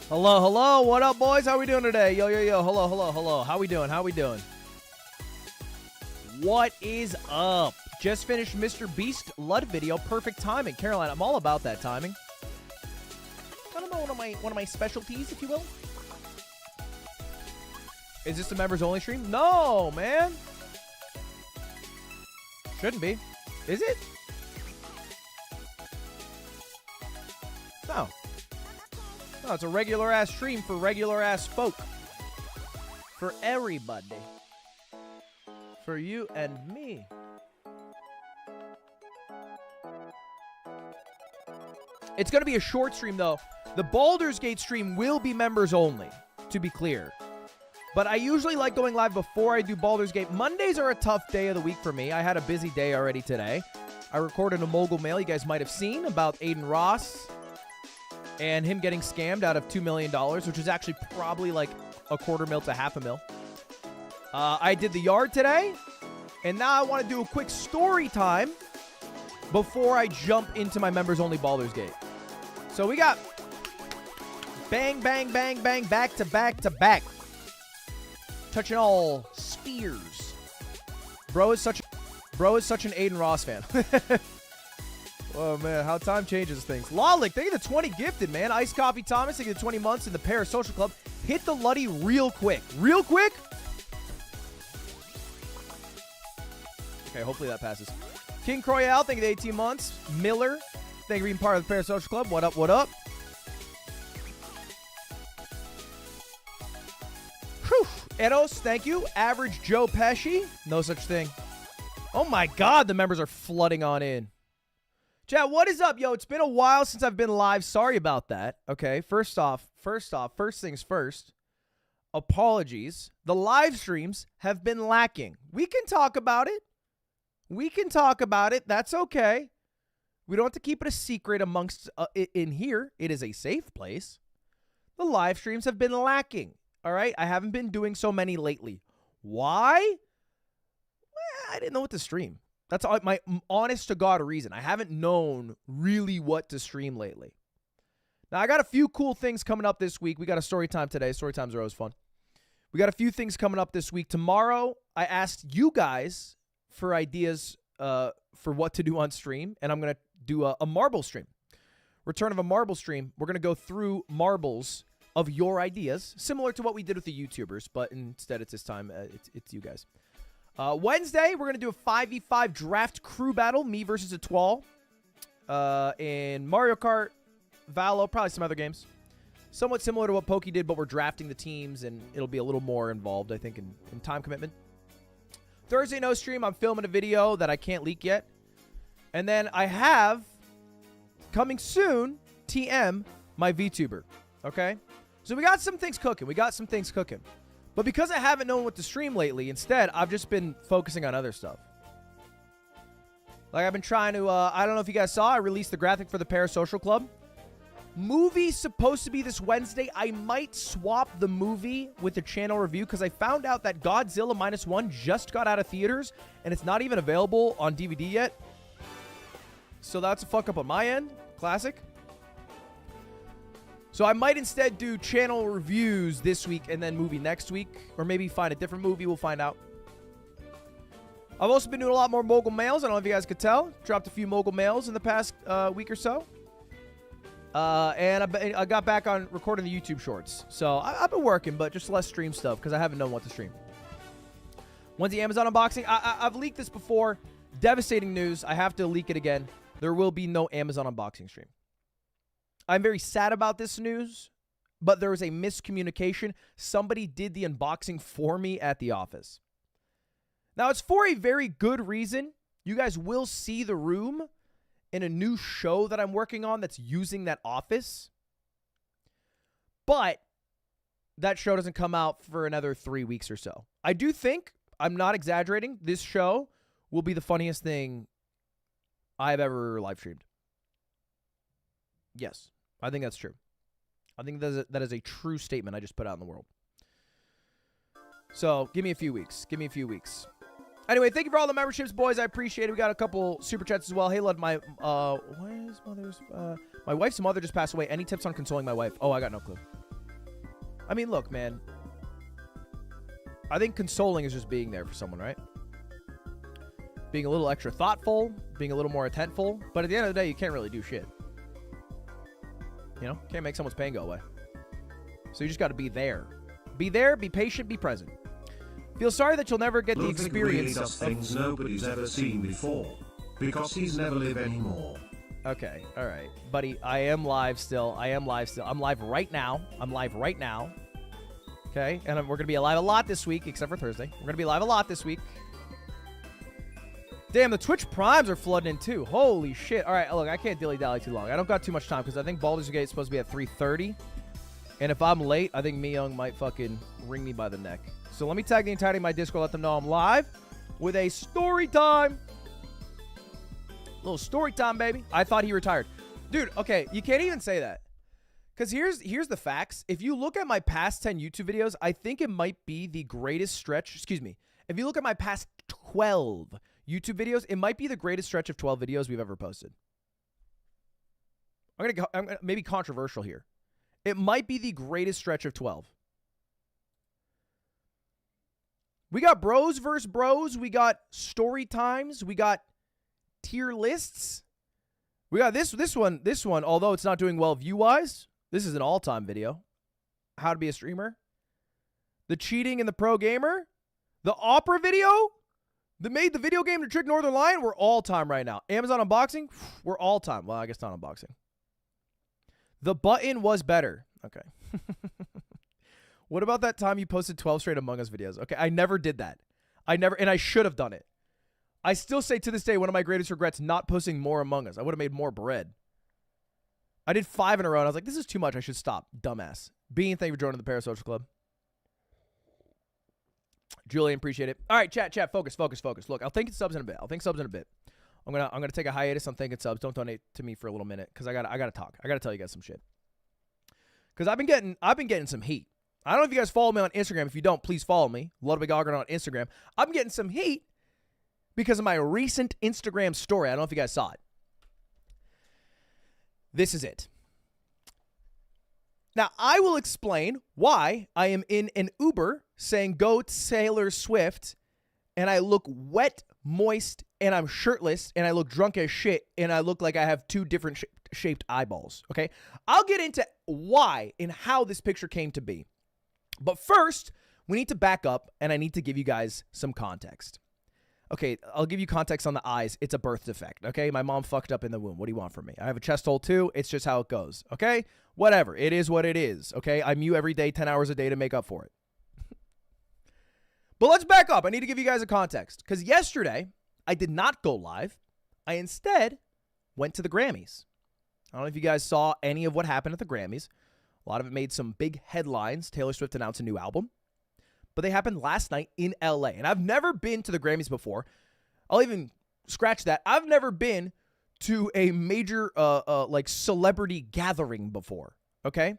Hello, hello. What up, boys? How we doing today? Yo, yo, yo. Hello, hello, hello. How we doing? How we doing? What is up? Just finished Mr. Beast LUT video. Perfect timing. Caroline, I'm all about that timing. I don't know, one of my specialties, if you will. Is this a members only stream? No, man. Shouldn't be. Is it? No. No, it's a regular ass stream for regular ass folk. For everybody. For you and me. It's going to be a short stream, though. The Baldur's Gate stream will be members only, to be clear. But I usually like going live before I do Baldur's Gate. Mondays are a tough day of the week for me. I had a busy day already today. I recorded a mogul mail you guys might have seen about Aiden Ross and him getting scammed out of $2 million, which is actually probably like a $250,000 to $500,000. I did the yard today, and now I want to do a quick story time before I jump into my members-only Baldur's Gate. So we got bang, bang, bang, bang, back to back to back. Touching all spheres. Bro is such an Aiden Ross fan. Oh, man, how time changes things. Lawlick, thank you for the 20 gifted, man. Iced Coffee Thomas, thank you for the 20 months in the Parasocial Club. Hit the Luddy real quick. Real quick? Okay, hopefully that passes. King Croyale, thank you for the 18 months. Miller, thank you for being part of the Parasocial Club. What up, what up? Whew. Eros, thank you. Average Joe Pesci, no such thing. Oh, my God, the members are flooding on in. Chat, what is up? Yo, it's been a while since I've been live. Sorry about that. Okay, first things first. Apologies. The live streams have been lacking. We can talk about it. We can talk about it. That's okay. We don't have to keep it a secret amongst in here. It is a safe place. The live streams have been lacking. All right? I haven't been doing so many lately. Why? Well, I didn't know what to stream. That's my honest to God reason. I haven't known really what to stream lately. Now, I got a few cool things coming up this week. We got a story time today. Story times are always fun. We got a few things coming up this week. Tomorrow, I asked you guys for ideas for what to do on stream, and I'm going to do a marble stream. Return of a marble stream. We're going to go through marbles of your ideas, similar to what we did with the YouTubers, but instead it's this time, it's you guys. Wednesday, we're going to do a 5v5 draft crew battle, me versus a Twal. In Mario Kart, Valo, probably some other games. Somewhat similar to what Pokey did, but we're drafting the teams, and it'll be a little more involved, I think, in time commitment. Thursday, no stream. I'm filming a video that I can't leak yet. And then I have, coming soon, TM, my VTuber. Okay? So we got some things cooking. But because I haven't known what to stream lately, instead, I've just been focusing on other stuff. Like, I've been trying to, I don't know if you guys saw, I released the graphic for the Parasocial Club. Movie's supposed to be this Wednesday. I might swap the movie with the channel review because I found out that Godzilla -1 just got out of theaters, and it's not even available on DVD yet. So that's a fuck up on my end. Classic. So I might instead do channel reviews this week and then movie next week. Or maybe find a different movie. We'll find out. I've also been doing a lot more mogul mails. I don't know if you guys could tell. Dropped a few mogul mails in the past week or so. And I got back on recording the YouTube shorts. So I've been working, but just less stream stuff because I haven't known what to stream. When's the Amazon unboxing? I've leaked this before. Devastating news. I have to leak it again. There will be no Amazon unboxing stream. I'm very sad about this news, but there was a miscommunication. Somebody did the unboxing for me at the office. Now, it's for a very good reason. You guys will see the room in a new show that I'm working on that's using that office. But that show doesn't come out for another 3 weeks or so. I do think, I'm not exaggerating, this show will be the funniest thing I've ever live streamed. Yes, I think that's true. I think that is a true statement I just put out in the world. So, give me a few weeks. Give me a few weeks. Anyway, thank you for all the memberships, boys. I appreciate it. We got a couple super chats as well. Hey, Lud, my wife's mother just passed away. Any tips on consoling my wife? Oh, I got no clue. I mean, look, man. I think consoling is just being there for someone, right? Being a little extra thoughtful, being a little more attentful. But at the end of the day, you can't really do shit. You know? Can't make someone's pain go away. So you just got to be there. Be there, be patient, be present. Feel sorry that you'll never get the experience really does things nobody's ever seen before. Because he's never live anymore. Okay, all right. Buddy, I am live still. I'm live right now. Okay, and we're going to be live a lot this week, except for Thursday. We're going to be live a lot this week. Damn, the Twitch Primes are flooding in too. Holy shit. All right, look, I can't dilly-dally too long. I don't got too much time because I think Baldur's Gate is supposed to be at 3:30. And if I'm late, I think Mi-Young might fucking wring me by the neck. So let me tag the entirety of my Discord, let them know I'm live with a story time. Little story time, baby. I thought he retired. Dude, okay, you can't even say that. Because here's the facts. If you look at my past 10 YouTube videos, I think it might be the greatest stretch. Excuse me. If you look at my past 12 YouTube videos, it might be the greatest stretch of 12 videos we've ever posted. I'm gonna maybe controversial here. It might be the greatest stretch of 12. We got bros versus bros. We got story times. We got tier lists. We got this one, although it's not doing well view-wise, this is an all-time video. How to be a streamer. The cheating in the pro gamer. The opera video that made the video game to trick Northern Lion. We're all-time right now. Amazon unboxing. We're all-time. Well, I guess not unboxing. The button was better. Okay. What about that time you posted 12 straight Among Us videos? Okay, I never did that. And I should have done it. I still say to this day, one of my greatest regrets, not posting more Among Us. I would have made more bread. I did 5 in a row, and I was like, this is too much. I should stop. Dumbass. Bean, thank you for joining the Parasocial Club. Julian, appreciate it. All right, chat, focus. Look, I'll think subs in a bit. I'm gonna take a hiatus on thanking subs. Don't donate to me for a little minute, because I gotta talk. I gotta tell you guys some shit. Because I've been getting some heat. I don't know if you guys follow me on Instagram. If you don't, please follow me. Ludwig on Instagram. I'm getting some heat because of my recent Instagram story. I don't know if you guys saw it. This is it. Now, I will explain why I am in an Uber saying go Taylor Swift, and I look wet, moist, and I'm shirtless, and I look drunk as shit, and I look like I have 2 different shaped eyeballs, okay? I'll get into why and how this picture came to be. But first, we need to back up, and I need to give you guys some context. Okay, I'll give you context on the eyes. It's a birth defect, okay? My mom fucked up in the womb. What do you want from me? I have a chest hole too. It's just how it goes, okay? Whatever. It is what it is, okay? I mew every day, 10 hours a day to make up for it. But let's back up. I need to give you guys a context. Because yesterday, I did not go live. I instead went to the Grammys. I don't know if you guys saw any of what happened at the Grammys. A lot of it made some big headlines. Taylor Swift announced a new album. But they happened last night in LA. And I've never been to the Grammys before. I'll even scratch that. I've never been to a major like celebrity gathering before. Okay?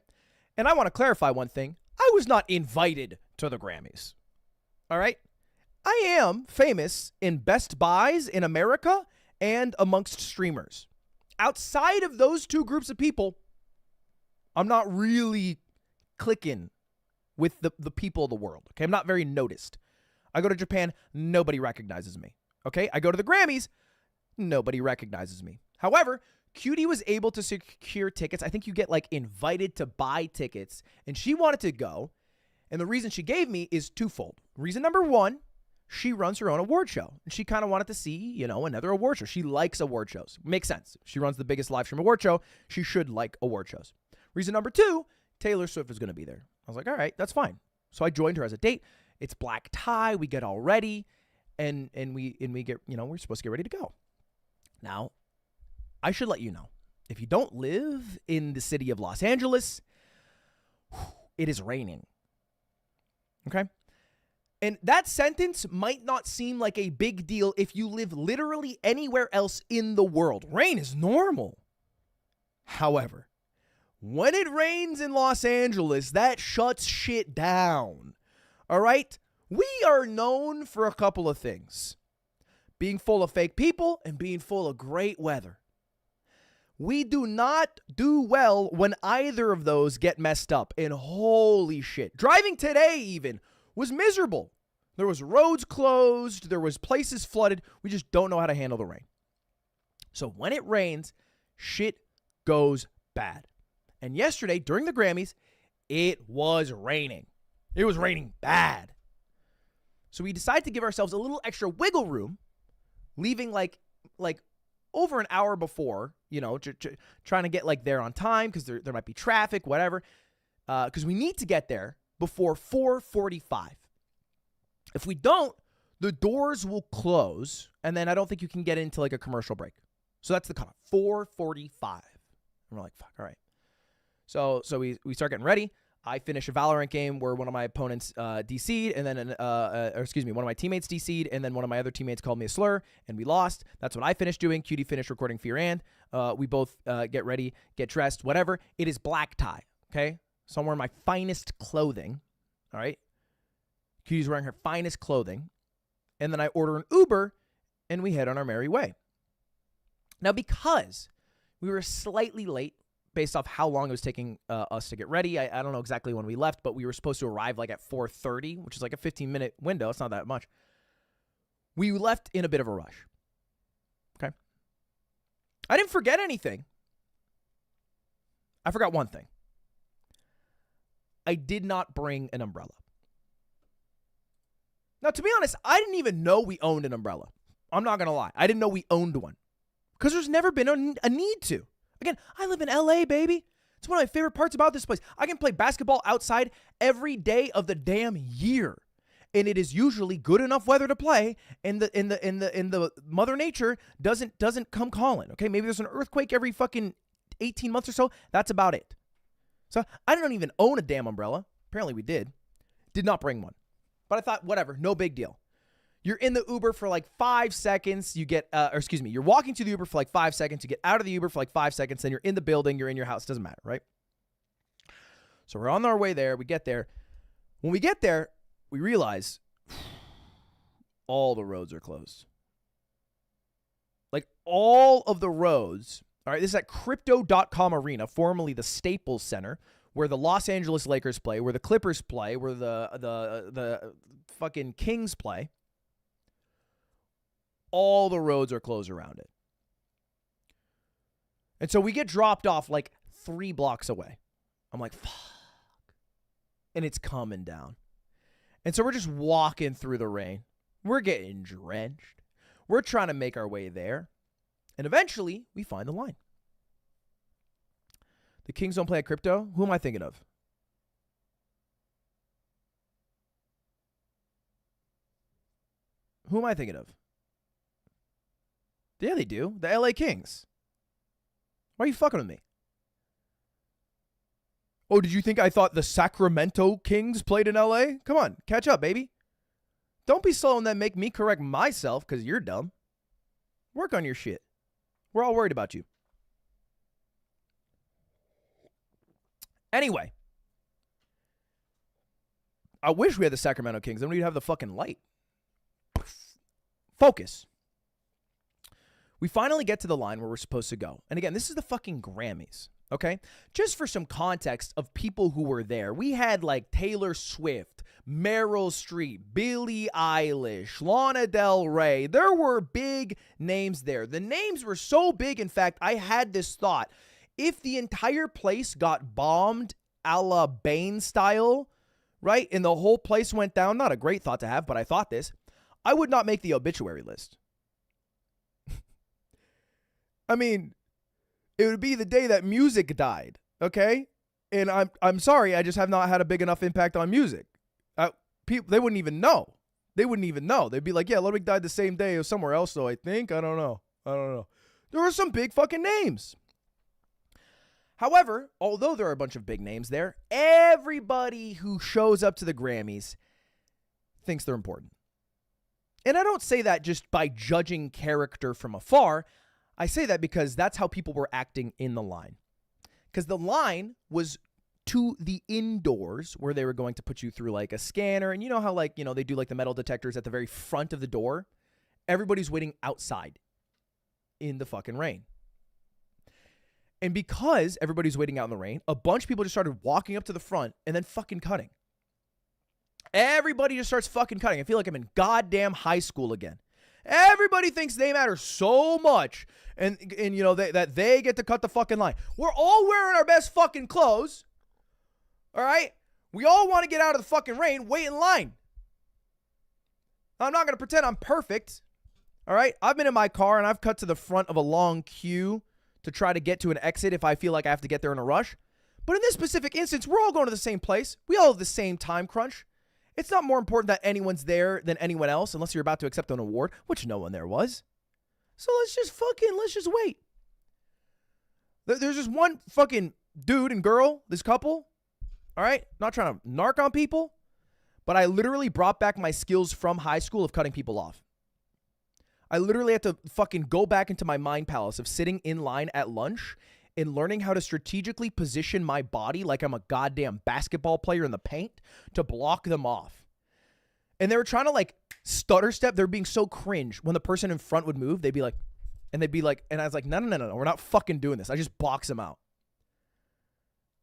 And I want to clarify one thing. I was not invited to the Grammys. All right? I am famous in Best Buys in America and amongst streamers. Outside of those 2 groups of people, I'm not really clicking with the people of the world, okay? I'm not very noticed. I go to Japan, nobody recognizes me, okay? I go to the Grammys, nobody recognizes me. However, Cutie was able to secure tickets. I think you get, like, invited to buy tickets, and she wanted to go, and the reason she gave me is twofold. Reason number 1, she runs her own award show, and she kind of wanted to see, you know, another award show. She likes award shows. Makes sense. She runs the biggest live stream award show. She should like award shows. Reason number 2, Taylor Swift is going to be there. I was like, all right, that's fine. So I joined her as a date. It's black tie. We get all ready, and we get, you know, we're supposed to get ready to go. Now, I should let you know, if you don't live in the city of Los Angeles, it is raining. Okay? And that sentence might not seem like a big deal if you live literally anywhere else in the world. Rain is normal. However, when it rains in Los Angeles, that shuts shit down. All right? We are known for a couple of things. Being full of fake people and being full of great weather. We do not do well when either of those get messed up. And holy shit, driving today even was miserable. There was roads closed. There was places flooded. We just don't know how to handle the rain. So when it rains, shit goes bad. And yesterday during the Grammys, it was raining. It was raining bad. So we decided to give ourselves a little extra wiggle room, leaving like over an hour before, you know, trying to get like there on time because there might be traffic, whatever. Because we need to get there before 4:45. If we don't, the doors will close, and then I don't think you can get into like a commercial break. So that's the cutoff, 4:45. And we're like, fuck, all right. So we start getting ready. I finish a Valorant game where one of my opponents DC'd, and then one of my teammates DC'd, and then one of my other teammates called me a slur, and we lost. That's what I finished doing. QD finished recording Fear and. We both get ready, get dressed, whatever. It is black tie, okay? So I'm wearing my finest clothing, all right? QD's wearing her finest clothing, and then I order an Uber, and we head on our merry way. Now, because we were slightly late, based off how long it was taking us to get ready. I don't know exactly when we left, but we were supposed to arrive like at 4:30, which is like a 15-minute window. It's not that much. We left in a bit of a rush. Okay? I didn't forget anything. I forgot one thing. I did not bring an umbrella. Now, to be honest, I didn't even know we owned an umbrella. I'm not going to lie. I didn't know we owned one because there's never been a need to. Again, I live in LA, baby. It's one of my favorite parts about this place. I can play basketball outside every day of the damn year. And it is usually good enough weather to play, and the Mother Nature doesn't come calling. Okay? Maybe there's an earthquake every fucking 18 months or so. That's about it. So I don't even own a damn umbrella. Apparently we did. Did not bring one. But I thought, whatever, no big deal. You're in the Uber for like 5 seconds. You get, you're walking to the Uber for like 5 seconds. You get out of the Uber for like 5 seconds. Then you're in the building. You're in your house. Doesn't matter, right? So we're on our way there. We get there. When we get there, we realize all the roads are closed. Like all of the roads. All right, this is at Crypto.com Arena, formerly the Staples Center, where the Los Angeles Lakers play, where the Clippers play, where the fucking Kings play. All the roads are closed around it. And so we get dropped off like 3 blocks away. I'm like, fuck. And it's coming down. And so we're just walking through the rain. We're getting drenched. We're trying to make our way there. And eventually, we find the line. The Kings don't play at Crypto? Who am I thinking of? Who am I thinking of? Yeah, they do. The LA Kings. Why are you fucking with me? Oh, did you think I thought the Sacramento Kings played in LA? Come on, catch up, baby. Don't be slow and then make me correct myself because you're dumb. Work on your shit. We're all worried about you. Anyway. I wish we had the Sacramento Kings. Then we'd have the fucking light. Focus. We finally get to the line where we're supposed to go. And again, this is the fucking Grammys, okay? Just for some context of people who were there, we had like Taylor Swift, Meryl Streep, Billie Eilish, Lana Del Rey. There were big names there. The names were so big, in fact, I had this thought. If the entire place got bombed a la Bane style, right, and the whole place went down, not a great thought to have, but I thought this, I would not make the obituary list. I mean, it would be the day that music died, okay? And I'm sorry, I just have not had a big enough impact on music. People, they wouldn't even know. They wouldn't even know. They'd be like, yeah, Ludwig died the same day or somewhere else, though, I think. I don't know. There were some big fucking names. However, although there are a bunch of big names there, everybody who shows up to the Grammys thinks they're important. And I don't say that just by judging character from afar. I say that because that's how people were acting in the line. Because the line was to the indoors where they were going to put you through like a scanner. And you know how like, you know, they do like the metal detectors at the very front of the door? Everybody's waiting outside in the fucking rain. And because everybody's waiting out in the rain, a bunch of people just started walking up to the front and then fucking cutting. Everybody just starts fucking cutting. I feel like I'm in goddamn high school again. Everybody thinks they matter so much and you know, that they get to cut the fucking line. We're all wearing our best fucking clothes. All right? We all want to get out of the fucking rain, wait in line. I'm not going to pretend I'm perfect. All right? I've been in my car and I've cut to the front of a long queue to try to get to an exit if I feel like I have to get there in a rush. But in this specific instance, we're all going to the same place. We all have the same time crunch. It's not more important that anyone's there than anyone else unless you're about to accept an award, which no one there was. So let's just wait. There's just one fucking dude and girl, this couple. All right? Not trying to narc on people, but I literally brought back my skills from high school of cutting people off. I literally had to fucking go back into my mind palace of sitting in line at lunch and learning how to strategically position my body like I'm a goddamn basketball player in the paint to block them off. And they were trying to like stutter step. They're being so cringe. When the person in front would move, they'd be like, and I was like, no, we're not fucking doing this. I just box them out.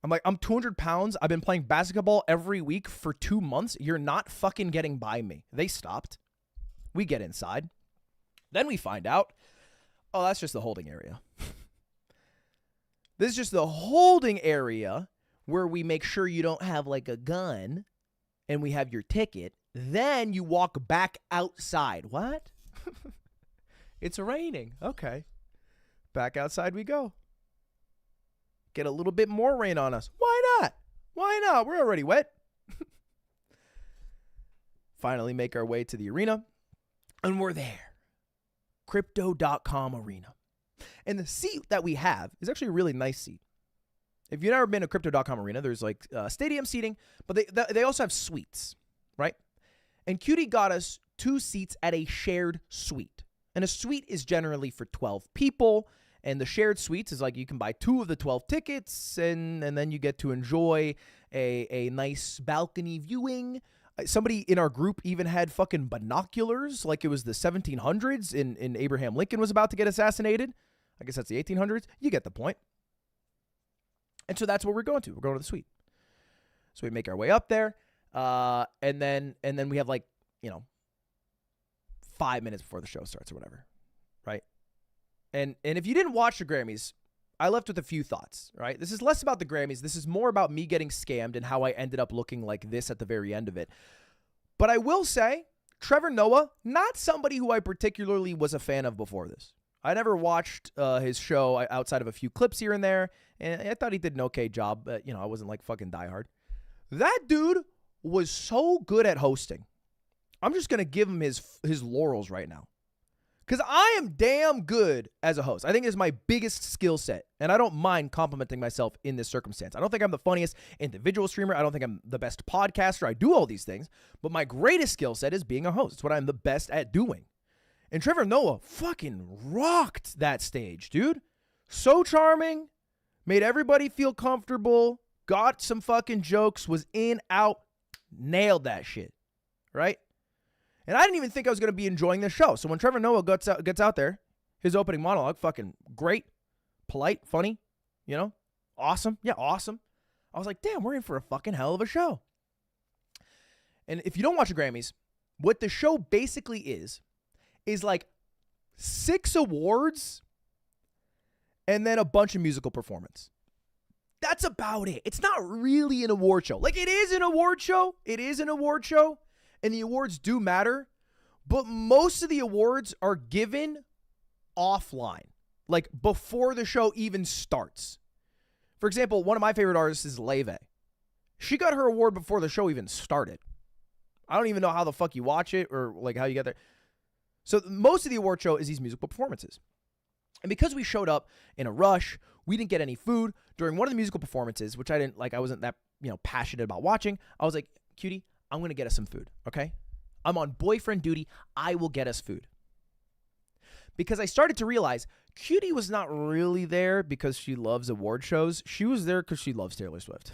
I'm like, I'm 200 pounds. I've been playing basketball every week for 2 months. You're not fucking getting by me. They stopped. We get inside. Then we find out, oh, that's just the holding area. This is just the holding area where we make sure you don't have like a gun and we have your ticket. Then you walk back outside. What? It's raining. Okay. Back outside we go. Get a little bit more rain on us. Why not? Why not? We're already wet. Finally make our way to the arena. And we're there. Crypto.com arena. And the seat that we have is actually a really nice seat. If you've never been to Crypto.com arena, there's like stadium seating, but they also have suites, right? And Cutie got us 2 seats at a shared suite. And a suite is generally for 12 people. And the shared suites is like you can buy 2 of the 12 tickets and then you get to enjoy a nice balcony viewing. Somebody in our group even had fucking binoculars like it was the 1700s in Abraham Lincoln was about to get assassinated. I guess that's the 1800s. You get the point. And so that's what we're going to. We're going to the suite. So we make our way up there. And then we have like, 5 minutes before the show starts or whatever. Right? And if you didn't watch the Grammys, I left with a few thoughts, right? This is less about the Grammys. This is more about me getting scammed and how I ended up looking like this at the very end of it. But I will say, Trevor Noah, not somebody who I particularly was a fan of before this. I never watched his show outside of a few clips here and there, and I thought he did an okay job, but, I wasn't like fucking diehard. That dude was so good at hosting. I'm just going to give him his laurels right now. Because I am damn good as a host. I think it's my biggest skill set. And I don't mind complimenting myself in this circumstance. I don't think I'm the funniest individual streamer. I don't think I'm the best podcaster. I do all these things. But my greatest skill set is being a host. It's what I'm the best at doing. And Trevor Noah fucking rocked that stage, dude. So charming. Made everybody feel comfortable. Got some fucking jokes. Was in, out. Nailed that shit. Right? And I didn't even think I was going to be enjoying this show. So when Trevor Noah gets out there, his opening monologue, fucking great, polite, funny, awesome. Yeah, awesome. I was like, damn, we're in for a fucking hell of a show. And if you don't watch the Grammys, what the show basically is like 6 awards and then a bunch of musical performance. That's about it. It's not really an award show. Like, it is an award show. It is an award show. And the awards do matter, but most of the awards are given offline, like before the show even starts. For example, one of my favorite artists is Leve. She got her award before the show even started. I don't even know how the fuck you watch it or like how you get there. So most of the award show is these musical performances. And because we showed up in a rush, we didn't get any food during one of the musical performances, which I didn't like. I wasn't that, passionate about watching. I was like, Cutie, I'm going to get us some food, okay? I'm on boyfriend duty. I will get us food. Because I started to realize Cutie was not really there because she loves award shows. She was there because she loves Taylor Swift.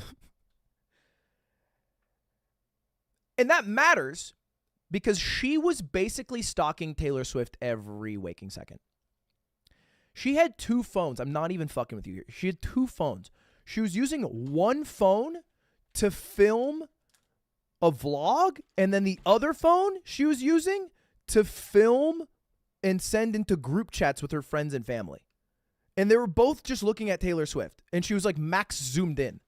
And that matters because she was basically stalking Taylor Swift every waking second. She had 2 phones. I'm not even fucking with you here. She had 2 phones. She was using one phone to film a vlog, and then the other phone she was using to film and send into group chats with her friends and family. And they were both just looking at Taylor Swift. And she was like max zoomed in.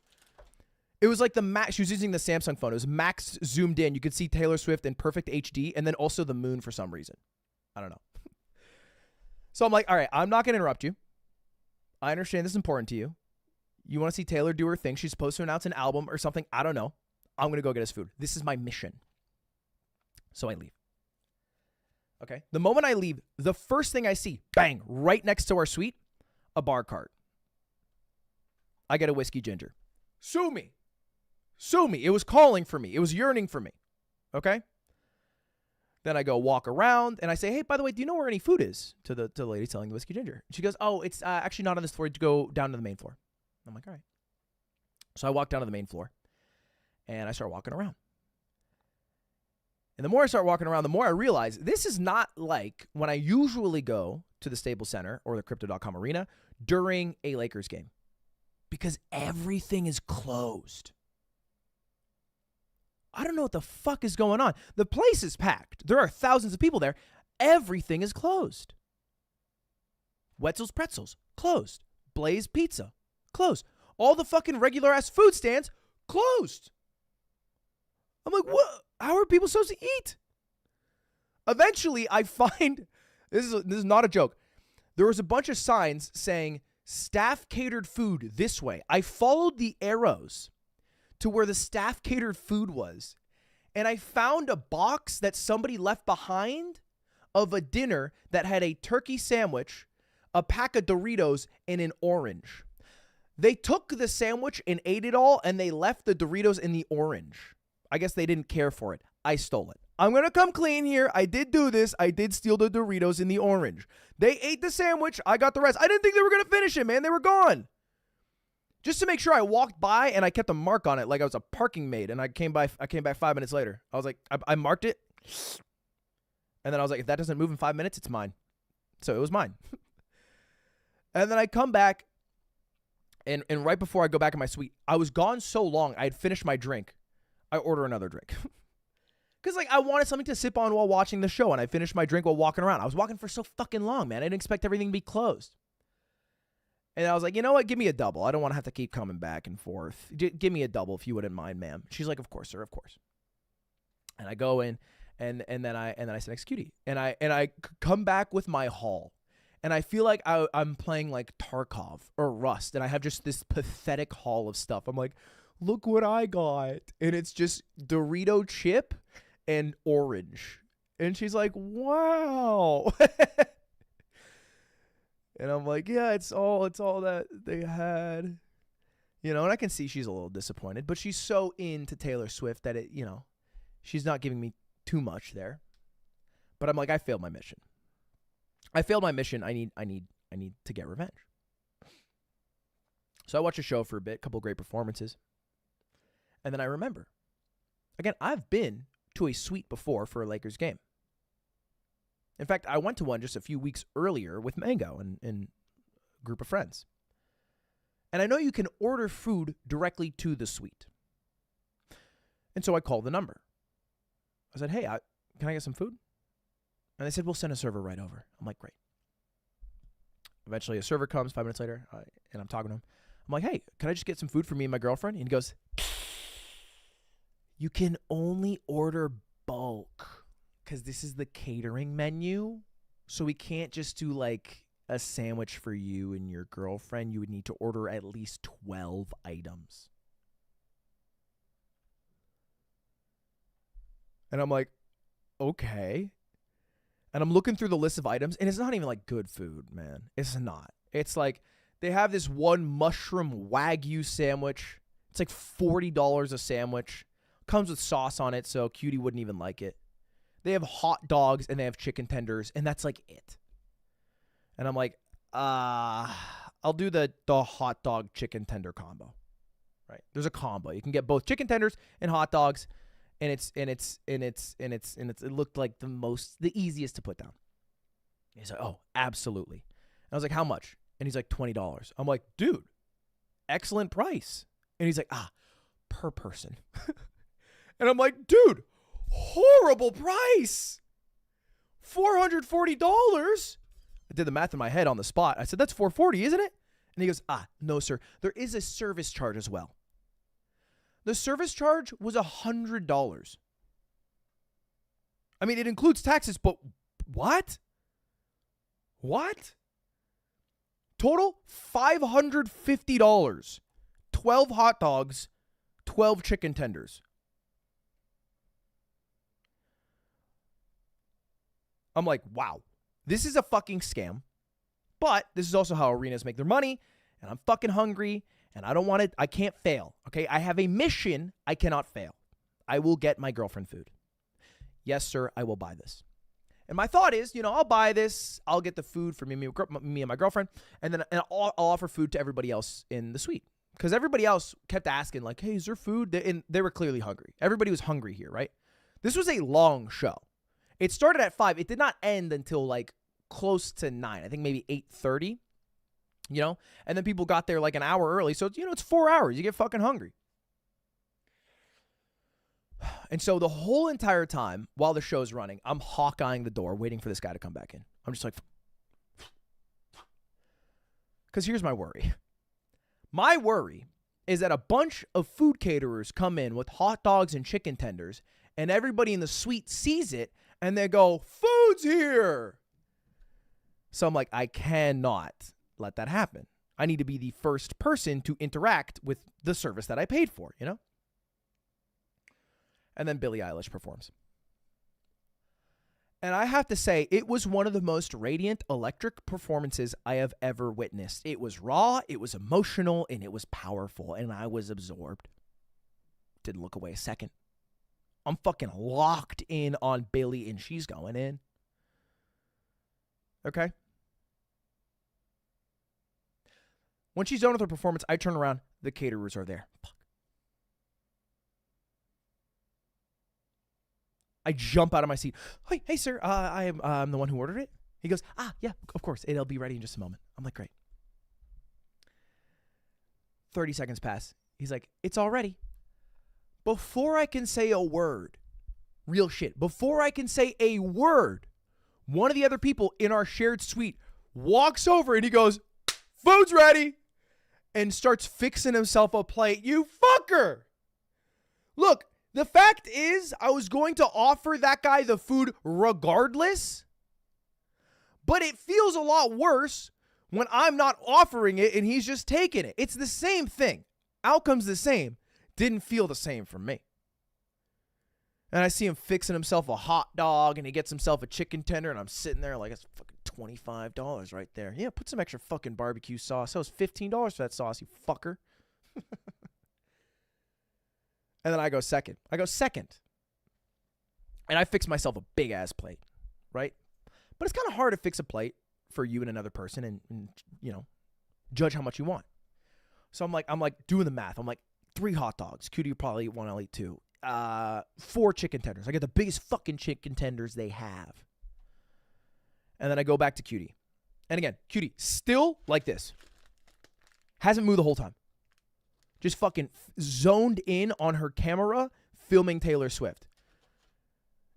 It was like the max. She was using the Samsung phone. It was max zoomed in. You could see Taylor Swift in perfect HD and then also the moon for some reason. I don't know. So I'm like, all right, I'm not going to interrupt you. I understand this is important to you. You want to see Taylor do her thing. She's supposed to announce an album or something. I don't know. I'm going to go get us food. This is my mission. So I leave. Okay. The moment I leave, the first thing I see, bang, right next to our suite, a bar cart. I get a whiskey ginger. Sue me. Sue me. It was calling for me. It was yearning for me. Okay. Then I go walk around and I say, hey, by the way, do you know where any food is? To the lady selling the whiskey ginger. She goes, oh, it's actually not on this floor. You go down to the main floor. I'm like, all right. So I walk down to the main floor and I start walking around. And the more I start walking around, the more I realize this is not like when I usually go to the Staples Center or the Crypto.com Arena during a Lakers game, because everything is closed. I don't know what the fuck is going on. The place is packed. There are thousands of people there. Everything is closed. Wetzel's Pretzels, closed. Blaze Pizza, closed. All the fucking regular ass food stands, closed. I'm like, what? How are people supposed to eat? Eventually, I find, this is not a joke. There was a bunch of signs saying, staff catered food this way. I followed the arrows to where the staff catered food was. And I found a box that somebody left behind of a dinner that had a turkey sandwich, a pack of Doritos, and an orange. They took the sandwich and ate it all, and they left the Doritos and the orange. I guess they didn't care for it. I stole it. I'm going to come clean here. I did do this. I did steal the Doritos and the orange. They ate the sandwich. I got the rest. I didn't think they were going to finish it, man. They were gone. Just to make sure, I walked by and I kept a mark on it like I was a parking maid, and I came back 5 minutes later. I was like, I marked it. And then I was like, if that doesn't move in 5 minutes, it's mine. So it was mine. And then I come back, and right before I go back in my suite, I was gone so long, I had finished my drink. I order another drink. Because, like, I wanted something to sip on while watching the show, and I finished my drink while walking around. I was walking for so fucking long, man. I didn't expect everything to be closed. And I was like, you know what? Give me a double. I don't want to have to keep coming back and forth. Give me a double if you wouldn't mind, ma'am. She's like, of course, sir, of course. And I go in, and then I said, execute. And I come back with my haul. And I feel like I'm playing like Tarkov or Rust, and I have just this pathetic haul of stuff. I'm like, look what I got. And it's just Dorito chip and orange. And she's like, wow. And I'm like, yeah, it's all that they had. You know, and I can see she's a little disappointed, but she's so into Taylor Swift that it, you know, she's not giving me too much there. But I'm like, I failed my mission. I failed my mission. I need to get revenge. So I watch a show for a bit, couple great performances. And then I remember, again, I've been to a suite before for a Lakers game. In fact, I went to one just a few weeks earlier with Mango and a group of friends. And I know you can order food directly to the suite. And so I called the number. I said, hey, can I get some food? And they said, we'll send a server right over. I'm like, great. Eventually a server comes 5 minutes later, and I'm talking to him. I'm like, hey, can I just get some food for me and my girlfriend? And he goes, you can only order bulk because this is the catering menu. So we can't just do like a sandwich for you and your girlfriend. You would need to order at least 12 items. And I'm like, okay. And I'm looking through the list of items, and it's not even like good food, man. It's not. It's like they have this one mushroom Wagyu sandwich. It's like $40 a sandwich. Comes with sauce on it, so Cutie wouldn't even like it. They have hot dogs, and they have chicken tenders, and that's like it. And I'm like, I'll do the hot dog chicken tender combo. Right? There's a combo. You can get both chicken tenders and hot dogs. And it looked like the easiest to put down. He's like, oh, absolutely. And I was like, how much? And he's like, $20. I'm like, dude, excellent price. And he's like, per person. And I'm like, dude, horrible price. $440. I did the math in my head on the spot. I said, that's $440, isn't it? And he goes, no, sir. There is a service charge as well. The service charge was $100. I mean, it includes taxes, but what? What? Total $550. 12 hot dogs, 12 chicken tenders. I'm like, wow, this is a fucking scam. But this is also how arenas make their money. And I'm fucking hungry. And I don't want it. I can't fail. Okay. I have a mission. I cannot fail. I will get my girlfriend food. Yes, sir. I will buy this. And my thought is, I'll buy this. I'll get the food for me and my girlfriend. And then I'll offer food to everybody else in the suite. Because everybody else kept asking, like, hey, is there food? And they were clearly hungry. Everybody was hungry here, right? This was a long show. It started at 5. It did not end until like close to 9. I think maybe 8:30, And then people got there like an hour early. So, it's 4 hours. You get fucking hungry. And so the whole entire time while the show's running, I'm hawk-eyeing the door, waiting for this guy to come back in. I'm just like, because here's my worry. My worry is that a bunch of food caterers come in with hot dogs and chicken tenders, and everybody in the suite sees it, and they go, food's here. So I'm like, I cannot let that happen. I need to be the first person to interact with the service that I paid for, And then Billie Eilish performs. And I have to say, it was one of the most radiant, electric performances I have ever witnessed. It was raw, it was emotional, and it was powerful, and I was absorbed. Didn't look away a second. I'm fucking locked in on Billie, and she's going in. Okay? When she's done with her performance, I turn around. The caterers are there. Fuck. I jump out of my seat. Hey, sir, I'm the one who ordered it. He goes, yeah, of course. It'll be ready in just a moment. I'm like, great. 30 seconds pass. He's like, it's all ready. Before I can say a word, real shit, before I can say a word, one of the other people in our shared suite walks over and he goes, food's ready, and starts fixing himself a plate. You fucker. Look, the fact is, I was going to offer that guy the food regardless, but it feels a lot worse when I'm not offering it and he's just taking it. It's the same thing. Outcome's the same. Didn't feel the same for me. And I see him fixing himself a hot dog and he gets himself a chicken tender and I'm sitting there like, it's fucking $25 right there. Yeah, put some extra fucking barbecue sauce. That was $15 for that sauce, you fucker. And then I go second. And I fix myself a big-ass plate, right? But it's kind of hard to fix a plate for you and another person and judge how much you want. So I'm like doing the math. I'm like, 3 hot dogs. Cutie will probably eat 1, I'll eat 2. 4 chicken tenders. I get the biggest fucking chicken tenders they have. And then I go back to Cutie. And again, Cutie still like this. Hasn't moved the whole time. Just fucking zoned in on her camera, filming Taylor Swift.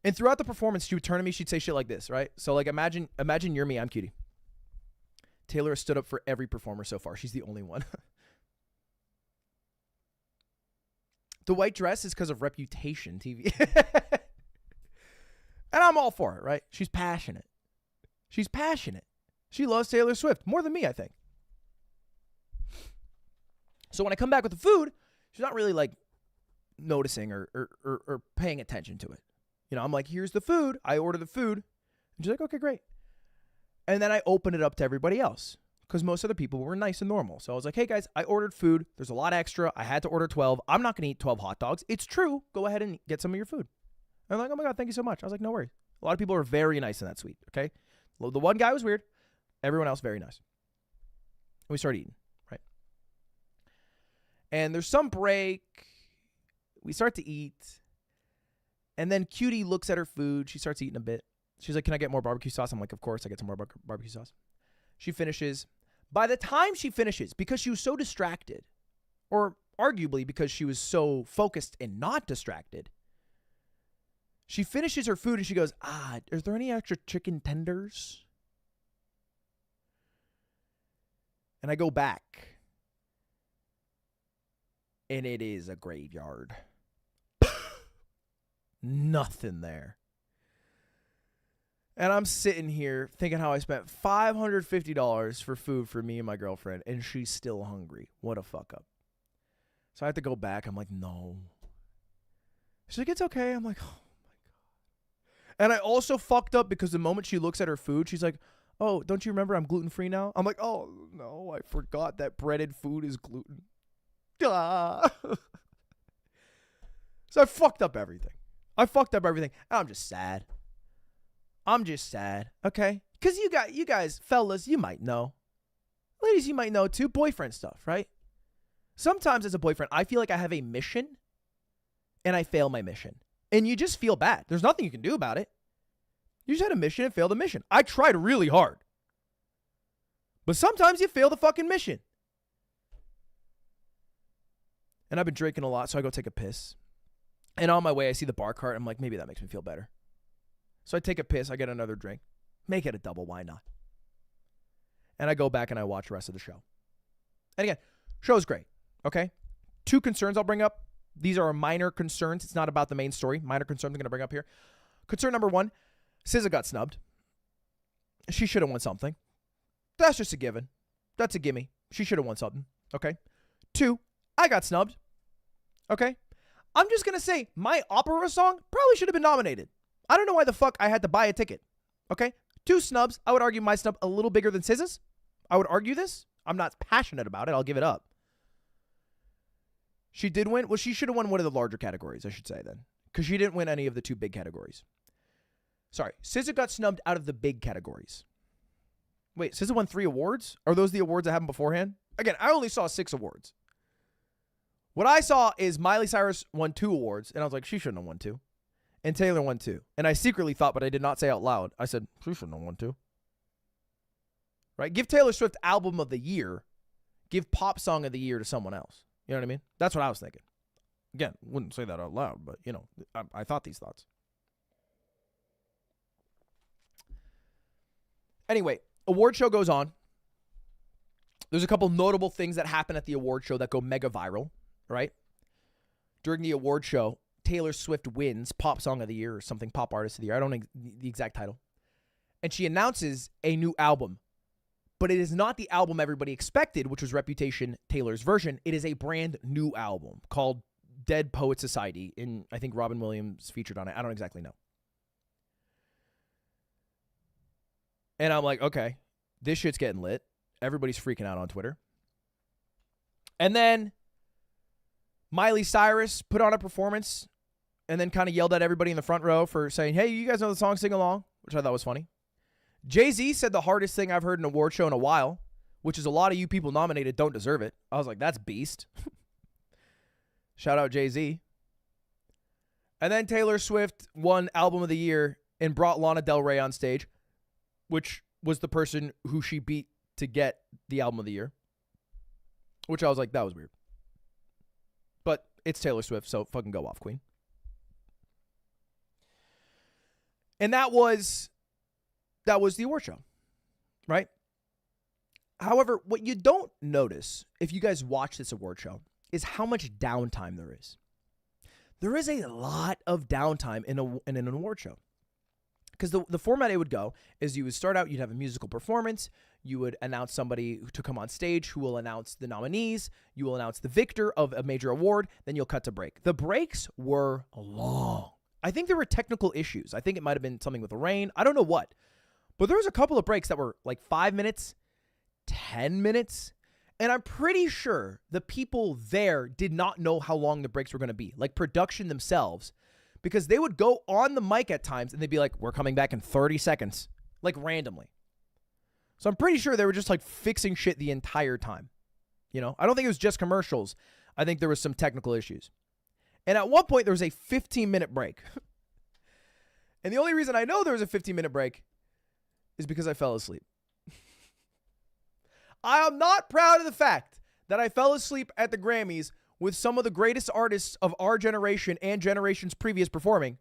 And throughout the performance, she would turn to me, she'd say shit like this, right? So like imagine you're me, I'm Cutie. Taylor has stood up for every performer so far. She's the only one. The white dress is because of Reputation TV. And I'm all for it, right? She's passionate. She loves Taylor Swift more than me, I think. So when I come back with the food, she's not really like noticing or paying attention to it. I'm like, here's the food. I order the food. And she's like, okay, great. And then I open it up to everybody else because most other people were nice and normal. So I was like, hey guys, I ordered food. There's a lot extra. I had to order 12. I'm not going to eat 12 hot dogs. It's true. Go ahead and get some of your food. And I'm like, oh my God, thank you so much. I was like, no worries. A lot of people are very nice in that suite. Okay. The one guy was weird. Everyone else, very nice. And we started eating. And there's some break. We start to eat. And then Cutie looks at her food. She starts eating a bit. She's like, can I get more barbecue sauce? I'm like, of course. I get some more barbecue sauce. She finishes. By the time she finishes, because she was so distracted, or arguably because she was so focused and not distracted, she finishes her food and she goes, is there any extra chicken tenders? And I go back, and it is a graveyard. Nothing there. And I'm sitting here thinking how I spent $550 for food for me and my girlfriend, and she's still hungry. What a fuck up. So I have to go back. I'm like, no. She's like, it's okay. I'm like, oh my God. And I also fucked up because the moment she looks at her food, she's like, oh, don't you remember I'm gluten-free now? I'm like, oh, no, I forgot that breaded food is gluten. Ah. So I fucked up everything. And I'm just sad. Okay? Because you guys, fellas, you might know. Ladies, you might know too. Boyfriend stuff, right? Sometimes as a boyfriend, I feel like I have a mission and I fail my mission. And you just feel bad. There's nothing you can do about it. You just had a mission and failed the mission. I tried really hard. But sometimes you fail the fucking mission. And I've been drinking a lot, so I go take a piss. And on my way, I see the bar cart. I'm like, maybe that makes me feel better. So I take a piss. I get another drink. Make it a double. Why not? And I go back and I watch the rest of the show. And again, show's great. Okay? 2 concerns I'll bring up. These are minor concerns. It's not about the main story. Minor concerns I'm going to bring up here. Concern number 1, SZA got snubbed. She should have won something. That's just a given. That's a gimme. She should have won something. Okay? 2, I got snubbed. Okay? I'm just going to say my opera song probably should have been nominated. I don't know why the fuck I had to buy a ticket. Okay? 2 snubs. I would argue my snub a little bigger than SZA's. I would argue this. I'm not passionate about it. I'll give it up. She did win. Well, she should have won one of the larger categories, I should say then. Because she didn't win any of the 2 big categories. Sorry. SZA got snubbed out of the big categories. Wait, SZA won 3 awards? Are those the awards that happened beforehand? Again, I only saw 6 awards. What I saw is Miley Cyrus won 2 awards, and I was like, she shouldn't have won 2. And Taylor won 2. And I secretly thought, but I did not say out loud, I said, she shouldn't have won 2. Right? Give Taylor Swift Album of the Year. Give Pop Song of the Year to someone else. You know what I mean? That's what I was thinking. Again, wouldn't say that out loud, but, you know, I thought these thoughts. Anyway, award show goes on. There's a couple notable things that happen at the award show that go mega viral, right? During the award show, Taylor Swift wins Pop Song of the Year or something, Pop Artist of the Year. I don't know the exact title. And she announces a new album. But it is not the album everybody expected, which was Reputation, Taylor's version. It is a brand new album called Dead Poet Society. And I think Robin Williams featured on it. I don't exactly know. And I'm like, okay, this shit's getting lit. Everybody's freaking out on Twitter. And then Miley Cyrus put on a performance and then kind of yelled at everybody in the front row for saying, hey, you guys know the song, sing along, which I thought was funny. Jay-Z said the hardest thing I've heard in an award show in a while, which is a lot of you people nominated don't deserve it. I was like, that's beast. Shout out Jay-Z. And then Taylor Swift won Album of the Year and brought Lana Del Rey on stage, which was the person who she beat to get the Album of the Year, which I was like, that was weird. But it's Taylor Swift, so fucking go off, queen. And that was the award show, right? However, what you don't notice if you guys watch this award show is how much downtime there is. There is a lot of downtime in an award show. Because the format it would go is you would start out, you'd have a musical performance, you would announce somebody to come on stage who will announce the nominees, you will announce the victor of a major award, then you'll cut to break. The breaks were long. I think there were technical issues. I think it might have been something with the rain. I don't know what. But there was a couple of breaks that were like 5 minutes, 10 minutes. And I'm pretty sure the people there did not know how long the breaks were going to be. Like production themselves. Because they would go on the mic at times and they'd be like, we're coming back in 30 seconds. Like randomly. So I'm pretty sure they were just like fixing shit the entire time. You know, I don't think it was just commercials. I think there was some technical issues. And at one point there was a 15-minute break. And the only reason I know there was a 15-minute break is because I fell asleep. I am not proud of the fact that I fell asleep at the Grammys with some of the greatest artists of our generation and generations previous performing.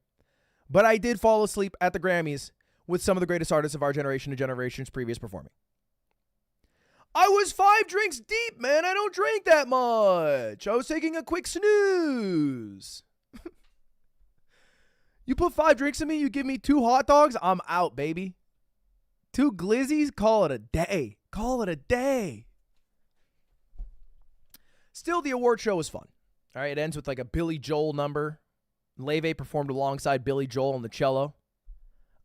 But I did fall asleep at the Grammys with some of the greatest artists of our generation and generations previous performing. I was 5 drinks deep, man. I don't drink that much. I was taking a quick snooze. You put 5 drinks in me, you give me 2 hot dogs, I'm out, baby. 2 glizzies, call it a day. Call it a day. Still, the award show was fun. All right, it ends with like a Billy Joel number. Leve performed alongside Billy Joel on the cello.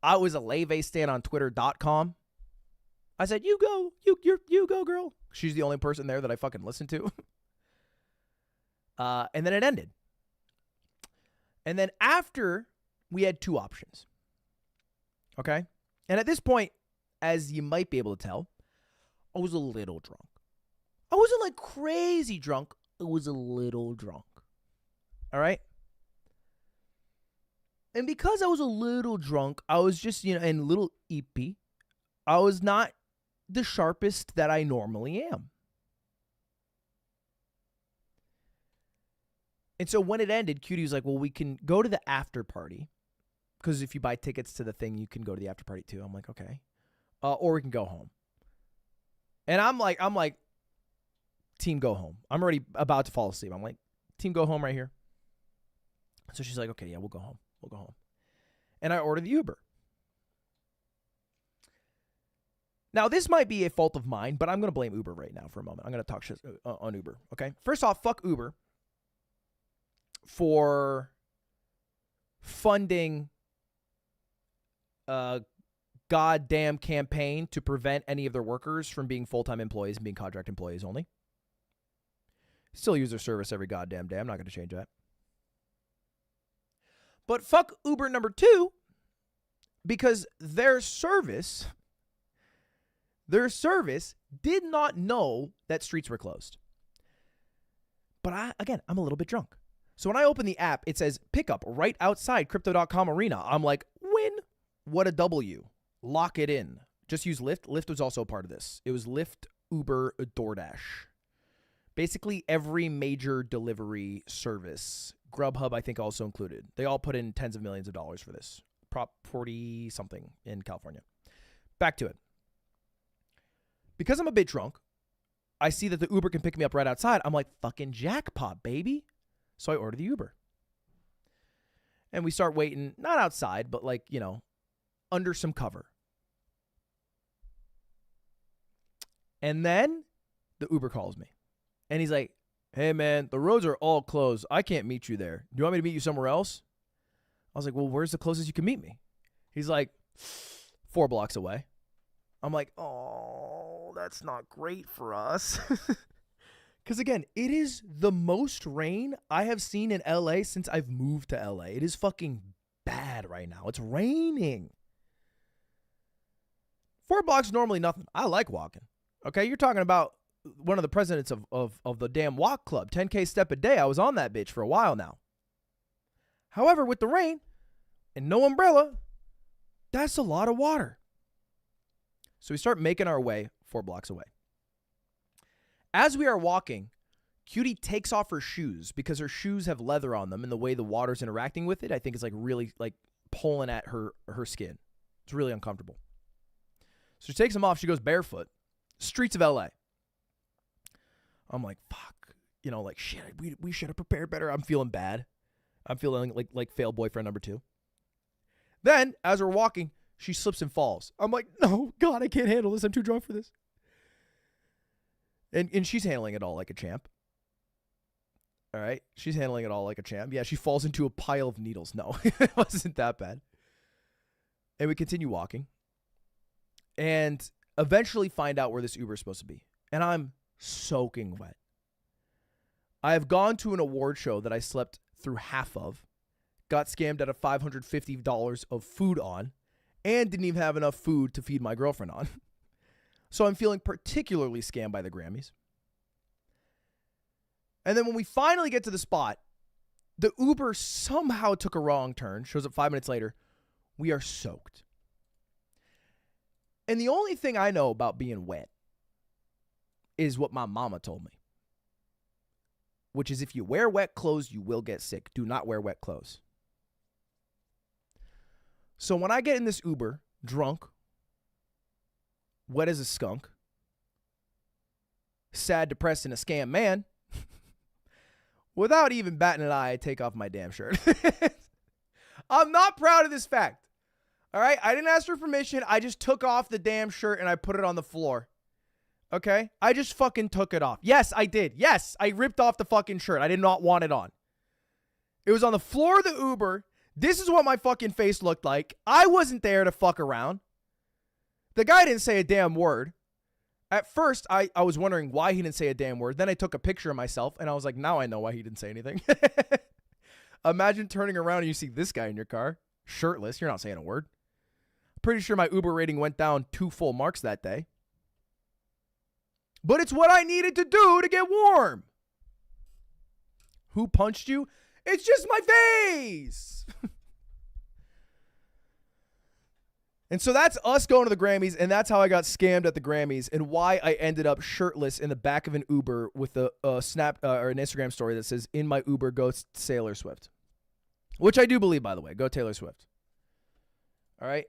I was a Leve stan on Twitter.com. I said, you go, you go, girl. She's the only person there that I fucking listened to. And then it ended. And then after, we had 2 options. Okay? And at this point, as you might be able to tell, I was a little drunk. I wasn't like crazy drunk. I was a little drunk. All right? And because I was a little drunk, I was just, and a little eepy, I was not the sharpest that I normally am. And so when it ended, Cutie was like, well, we can go to the after party. Because if you buy tickets to the thing, you can go to the after party too. I'm like, okay. Or we can go home. And I'm like, team go home. I'm already about to fall asleep. I'm like, team go home right here. So she's like, okay, yeah, we'll go home. We'll go home. And I ordered the Uber. Now, this might be a fault of mine, but I'm going to blame Uber right now for a moment. I'm going to talk shit on Uber, okay? First off, fuck Uber for funding a goddamn campaign to prevent any of their workers from being full-time employees and being contract employees only. Still use their service every goddamn day. I'm not going to change that. But fuck Uber number 2 because their service did not know that streets were closed. But I'm a little bit drunk. So when I open the app, it says pickup right outside Crypto.com Arena. I'm like, win. What a W. Lock it in. Just use Lyft. Lyft was also a part of this. It was Lyft, Uber, DoorDash. Basically every major delivery service. Grubhub, I think, also included. They all put in tens of millions of dollars for this. Prop 40 something in California. Back to it. Because I'm a bit drunk, I see that the Uber can pick me up right outside. I'm like, fucking jackpot, baby. So I order the Uber. And we start waiting, not outside, but like, under some cover. And then the Uber calls me. And he's like, hey, man, the roads are all closed. I can't meet you there. Do you want me to meet you somewhere else? I was like, well, where's the closest you can meet me? He's like, 4 blocks away. I'm like, oh, that's not great for us. Because, again, it is the most rain I have seen in L.A. since I've moved to L.A. It is fucking bad right now. It's raining. 4 blocks normally nothing. I like walking. Okay, you're talking about one of the presidents of the damn walk club, 10K step a day. I was on that bitch for a while now. However, with the rain and no umbrella, that's a lot of water. So we start making our way 4 blocks away. As we are walking, Cutie takes off her shoes because her shoes have leather on them, and the way the water's interacting with it, I think is like really like pulling at her skin. It's really uncomfortable. So she takes them off. She goes barefoot. Streets of LA. I'm like, fuck. Like, shit, we should have prepared better. I'm feeling bad. I'm feeling like failed boyfriend number 2. Then, as we're walking, she slips and falls. I'm like, no, God, I can't handle this. I'm too drunk for this. And she's handling it all like a champ. All right? She's handling it all like a champ. Yeah, she falls into a pile of needles. No, it wasn't that bad. And we continue walking. And eventually find out where this Uber is supposed to be. And I'm soaking wet. I have gone to an award show that I slept through half of, got scammed out of $550 of food on, and didn't even have enough food to feed my girlfriend on. So I'm feeling particularly scammed by the Grammys. And then when we finally get to the spot, the Uber somehow took a wrong turn, shows up 5 minutes later. We are soaked. And the only thing I know about being wet is what my mama told me. Which is if you wear wet clothes, you will get sick. Do not wear wet clothes. So when I get in this Uber, drunk, wet as a skunk, sad, depressed, and a scam man, without even batting an eye, I take off my damn shirt. I'm not proud of this fact. All right? I didn't ask for permission. I just took off the damn shirt and I put it on the floor. Okay? I just fucking took it off. Yes, I did. Yes, I ripped off the fucking shirt. I did not want it on. It was on the floor of the Uber. This is what my fucking face looked like. I wasn't there to fuck around. The guy didn't say a damn word. At first, I was wondering why he didn't say a damn word. Then I took a picture of myself, and I was like, now I know why he didn't say anything. Imagine turning around and you see this guy in your car, shirtless. You're not saying a word. Pretty sure my Uber rating went down 2 full marks that day. But it's what I needed to do to get warm. Who punched you? It's just my face. And so that's us going to the Grammys, and that's how I got scammed at the Grammys, and why I ended up shirtless in the back of an Uber with a snap or an Instagram story that says, "In my Uber, go Taylor Swift," which I do believe, by the way. Go Taylor Swift. All right.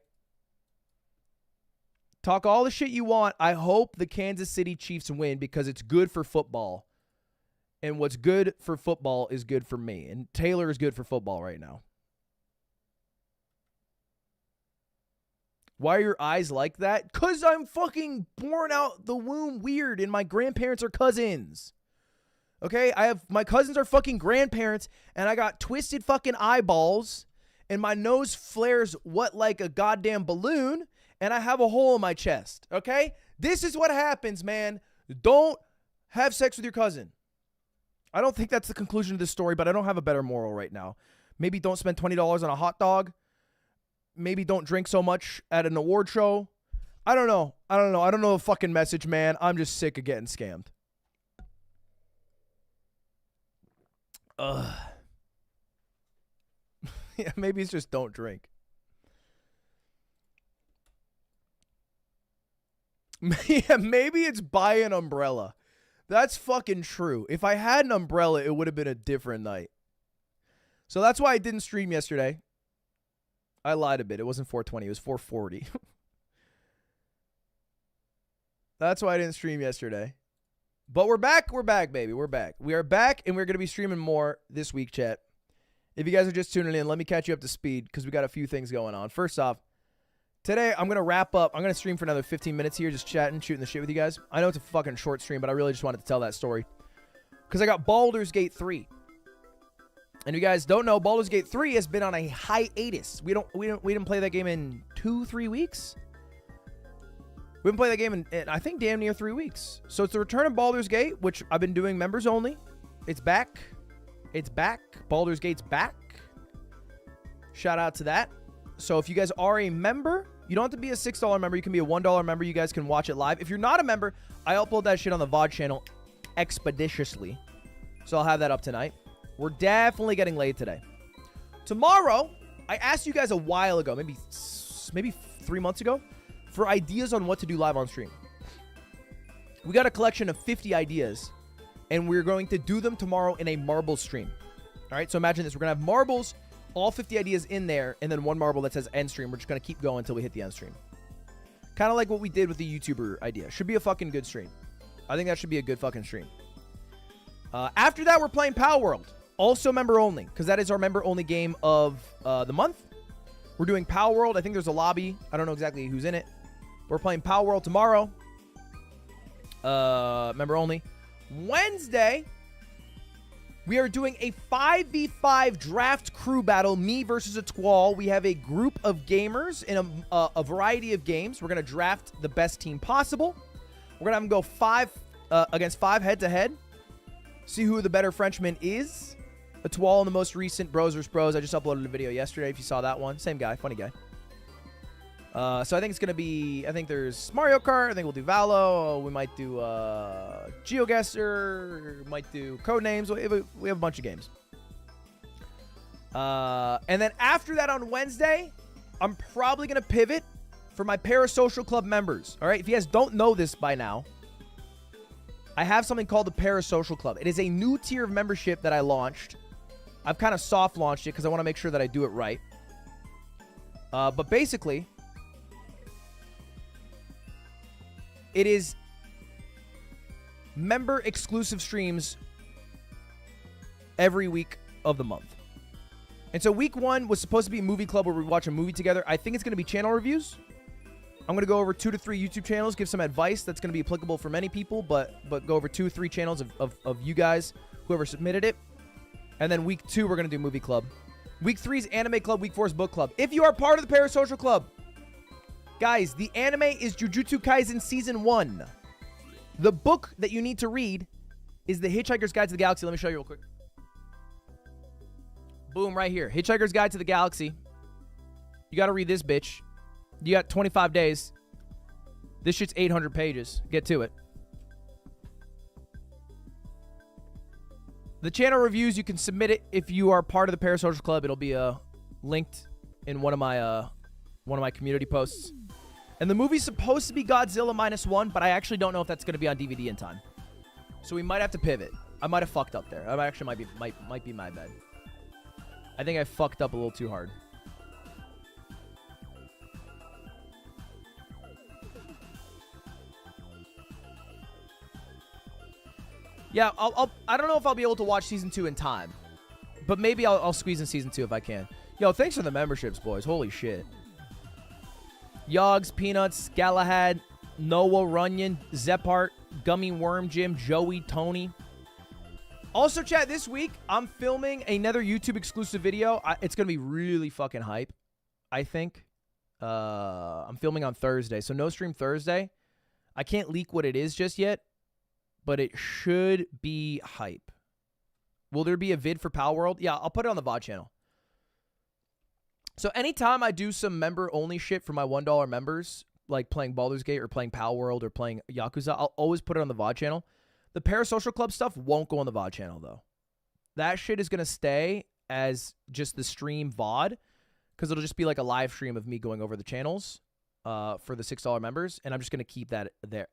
Talk all the shit you want. I hope the Kansas City Chiefs win because it's good for football, and what's good for football is good for me, and Taylor is good for football right now. Why are your eyes like that? Because I'm fucking born out the womb weird and my grandparents are cousins. Okay? My cousins are fucking grandparents and I got twisted fucking eyeballs and my nose flares like a goddamn balloon and I have a hole in my chest. Okay? This is what happens, man. Don't have sex with your cousin. I don't think that's the conclusion of this story, but I don't have a better moral right now. Maybe don't spend $20 on a hot dog. Maybe don't drink so much at an award show. I don't know. I don't know the fucking message, man. I'm just sick of getting scammed. Yeah, maybe it's just don't drink. Yeah, maybe it's buy an umbrella. That's fucking true. If I had an umbrella, it would have been a different night. So that's why I didn't stream yesterday. I lied a bit. It wasn't 420. It was 440. That's why I didn't stream yesterday. But we're back. We're back, baby. We're back. We are back, and we're going to be streaming more this week, chat. If you guys are just tuning in, let me catch you up to speed because we got a few things going on. First off, today I'm going to wrap up. I'm going to stream for another 15 minutes here, just chatting, shooting the shit with you guys. I know it's a fucking short stream, but I really just wanted to tell that story because I got Baldur's Gate 3. And if you guys don't know, Baldur's Gate 3 has been on a hiatus. We didn't play that game in 2-3 weeks. We haven't played that game in I think damn near 3 weeks. So it's the return of Baldur's Gate, which I've been doing members only. It's back. It's back. Baldur's Gate's back. Shout out to that. So if you guys are a member, you don't have to be a $6 member. You can be a $1 member. You guys can watch it live. If you're not a member, I upload that shit on the VOD channel expeditiously. So I'll have that up tonight. We're definitely getting laid today. Tomorrow, I asked you guys a while ago, maybe 3 months ago, for ideas on what to do live on stream. We got a collection of 50 ideas, and we're going to do them tomorrow in a marble stream. All right, so imagine this. We're going to have marbles, all 50 ideas in there, and then one marble that says end stream. We're just going to keep going until we hit the end stream. Kind of like what we did with the YouTuber idea. Should be a fucking good stream. I think that should be a good fucking stream. After that, we're playing Power World. Also member only, because that is our member only game of the month. We're doing Power World. I think there's a lobby. I don't know exactly who's in it. We're playing Power World tomorrow. Member only. Wednesday, we are doing a 5v5 draft crew battle. Me versus a Twal. We have a group of gamers in a variety of games. We're going to draft the best team possible. We're going to have them go 5 against 5 head-to-head. See who the better Frenchman is. A Twal in the most recent Bros vs. Bros. I just uploaded a video yesterday if you saw that one. Same guy. Funny guy. So I think it's going to be... I think there's Mario Kart. I think we'll do Valo. We might do GeoGuessr. Might do Codenames. We have a bunch of games. And then after that on Wednesday, I'm probably going to pivot for my Parasocial Club members. All right? If you guys don't know this by now, I have something called the Parasocial Club. It is a new tier of membership that I launched. I've kind of soft launched it because I want to make sure that I do it right. But basically, it is member exclusive streams every week of the month. And so week 1 was supposed to be a movie club where we watch a movie together. I think it's going to be channel reviews. I'm going to go over 2 to 3 YouTube channels, give some advice that's going to be applicable for many people, but go over 2 or 3 channels of you guys, whoever submitted it. And then week 2, we're going to do movie club. Week 3 is anime club. Week 4 is book club. If you are part of the Parasocial Club, guys, the anime is Jujutsu Kaisen Season 1. The book that you need to read is The Hitchhiker's Guide to the Galaxy. Let me show you real quick. Boom, right here. Hitchhiker's Guide to the Galaxy. You got to read this bitch. You got 25 days. This shit's 800 pages. Get to it. The channel reviews, you can submit it if you are part of the Parasocial Club. It'll be linked in one of my community posts. And the movie's supposed to be Godzilla -1, but I actually don't know if that's going to be on DVD in time. So we might have to pivot. I might have fucked up there. I actually might be my bad. I think I fucked up a little too hard. Yeah, I don't know if I'll be able to watch Season 2 in time. But maybe I'll squeeze in Season 2 if I can. Yo, thanks for the memberships, boys. Holy shit. Yogs, Peanuts, Galahad, Noah, Runyon, Zeppart, Gummy Worm Jim, Joey, Tony. Also, chat, this week, I'm filming another YouTube exclusive video. It's going to be really fucking hype, I think. I'm filming on Thursday, so no stream Thursday. I can't leak what it is just yet, but it should be hype. Will there be a vid for Pal World? Yeah, I'll put it on the VOD channel. So anytime I do some member-only shit for my $1 members, like playing Baldur's Gate or playing Pal World or playing Yakuza, I'll always put it on the VOD channel. The Parasocial Club stuff won't go on the VOD channel, though. That shit is going to stay as just the stream VOD, because it'll just be like a live stream of me going over the channels for the $6 members, and I'm just going to keep that there.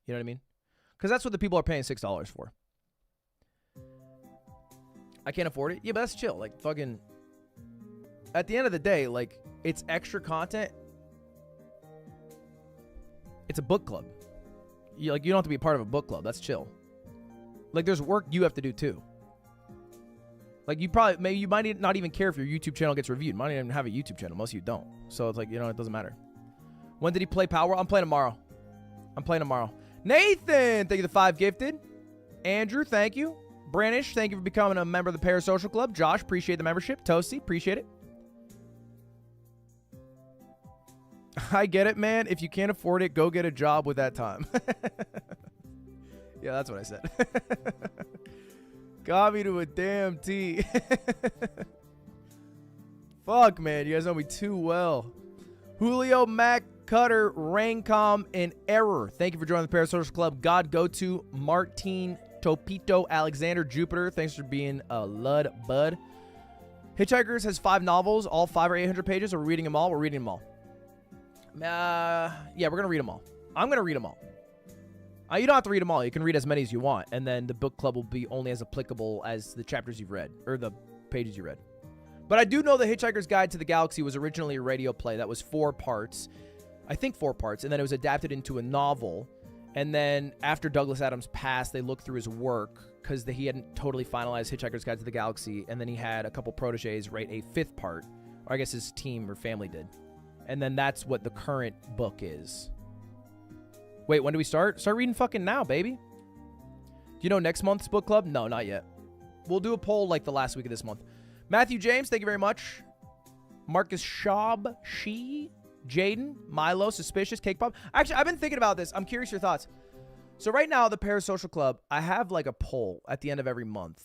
You know what I mean? Because that's what the people are paying $6 for. I can't afford it? Yeah, but that's chill. Like, fucking... At the end of the day, like, it's extra content. It's a book club. You don't have to be a part of a book club. That's chill. Like, there's work you have to do, too. Like, you might not even care if your YouTube channel gets reviewed. You might not even have a YouTube channel. Most of you don't. So, it's like, it doesn't matter. When did he play Power? I'm playing tomorrow. Nathan, thank you for the 5 gifted. Andrew, thank you. Branish, thank you for becoming a member of the Parasocial Club. Josh, appreciate the membership. Toasty, appreciate it. I get it, man. If you can't afford it, go get a job with that time. Yeah, that's what I said. Got me to a damn T. Fuck, man. You guys know me too well. Julio, Mac, Cutter, Raincom, and Error. Thank you for joining the Parasocial Club. God, go to Martin, Topito, Alexander, Jupiter. Thanks for being a Lud Bud. Hitchhikers has 5 novels. All 5 are 800 pages. Are we reading them all? We're reading them all. Yeah, we're going to read them all. I'm going to read them all. You don't have to read them all. You can read as many as you want. And then the book club will be only as applicable as the chapters you've read. Or the pages you read. But I do know The Hitchhiker's Guide to the Galaxy was originally a radio play. That was 4 parts. I think 4 parts. And then it was adapted into a novel. And then after Douglas Adams passed, they looked through his work because he hadn't totally finalized Hitchhiker's Guide to the Galaxy. And then he had a couple proteges write a 5th part. Or I guess his team or family did. And then that's what the current book is. Wait, when do we start? Start reading fucking now, baby. Do you know next month's book club? No, not yet. We'll do a poll like the last week of this month. Matthew James, thank you very much. Marcus Schaub, Jaden, Milo, Suspicious, Cake Pop. Actually, I've been thinking about this. I'm curious your thoughts. So right now, the Parasocial Club, I have like a poll at the end of every month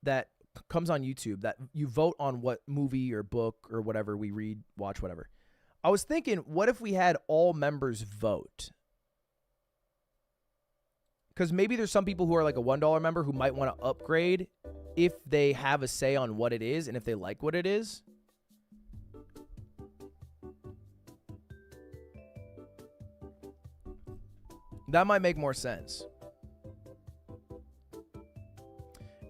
that comes on YouTube that you vote on what movie or book or whatever we read, watch, whatever. I was thinking, what if we had all members vote? Because maybe there's some people who are like a $1 member who might want to upgrade if they have a say on what it is and if they like what it is. That might make more sense.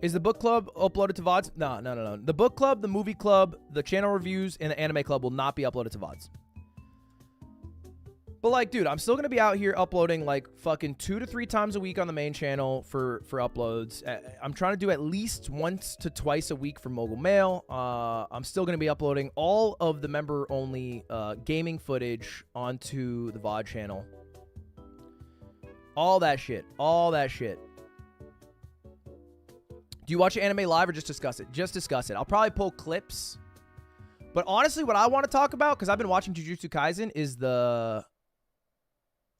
Is the book club uploaded to VODs? No. The book club, the movie club, the channel reviews, and the anime club will not be uploaded to VODs. But, like, dude, I'm still going to be out here uploading, like, fucking 2 to 3 times a week on the main channel for uploads. I'm trying to do at least once to twice a week for Mogul Mail. I'm still going to be uploading all of the member-only gaming footage onto the VOD channel. All that shit. All that shit. Do you watch anime live or just discuss it? Just discuss it. I'll probably pull clips. But honestly, what I want to talk about, because I've been watching Jujutsu Kaisen, is the...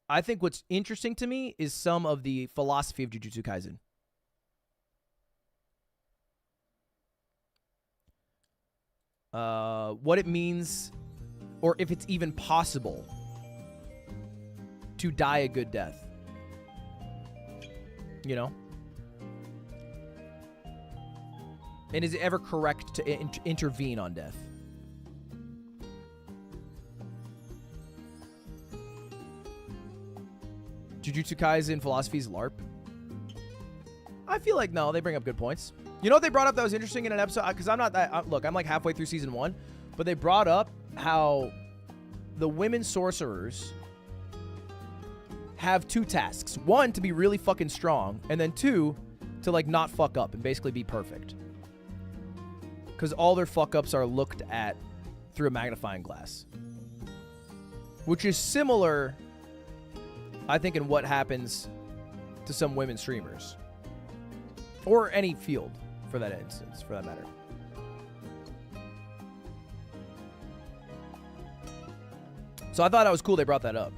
I think what's interesting to me is some of the philosophy of Jujutsu Kaisen. What it means, or if it's even possible to die a good death. You know? And is it ever correct to intervene on death? Jujutsu Kaisen philosophy's LARP? I feel like no, they bring up good points. You know what they brought up that was interesting in an episode? Because I'm not that... look, I'm like halfway through season 1. But they brought up how the women sorcerers have 2 tasks. 1, to be really fucking strong. And then 2, to like not fuck up and basically be perfect. Because all their fuck-ups are looked at through a magnifying glass. Which is similar, I think, in what happens to some women streamers. Or any field, for that instance, for that matter. So I thought that was cool they brought that up.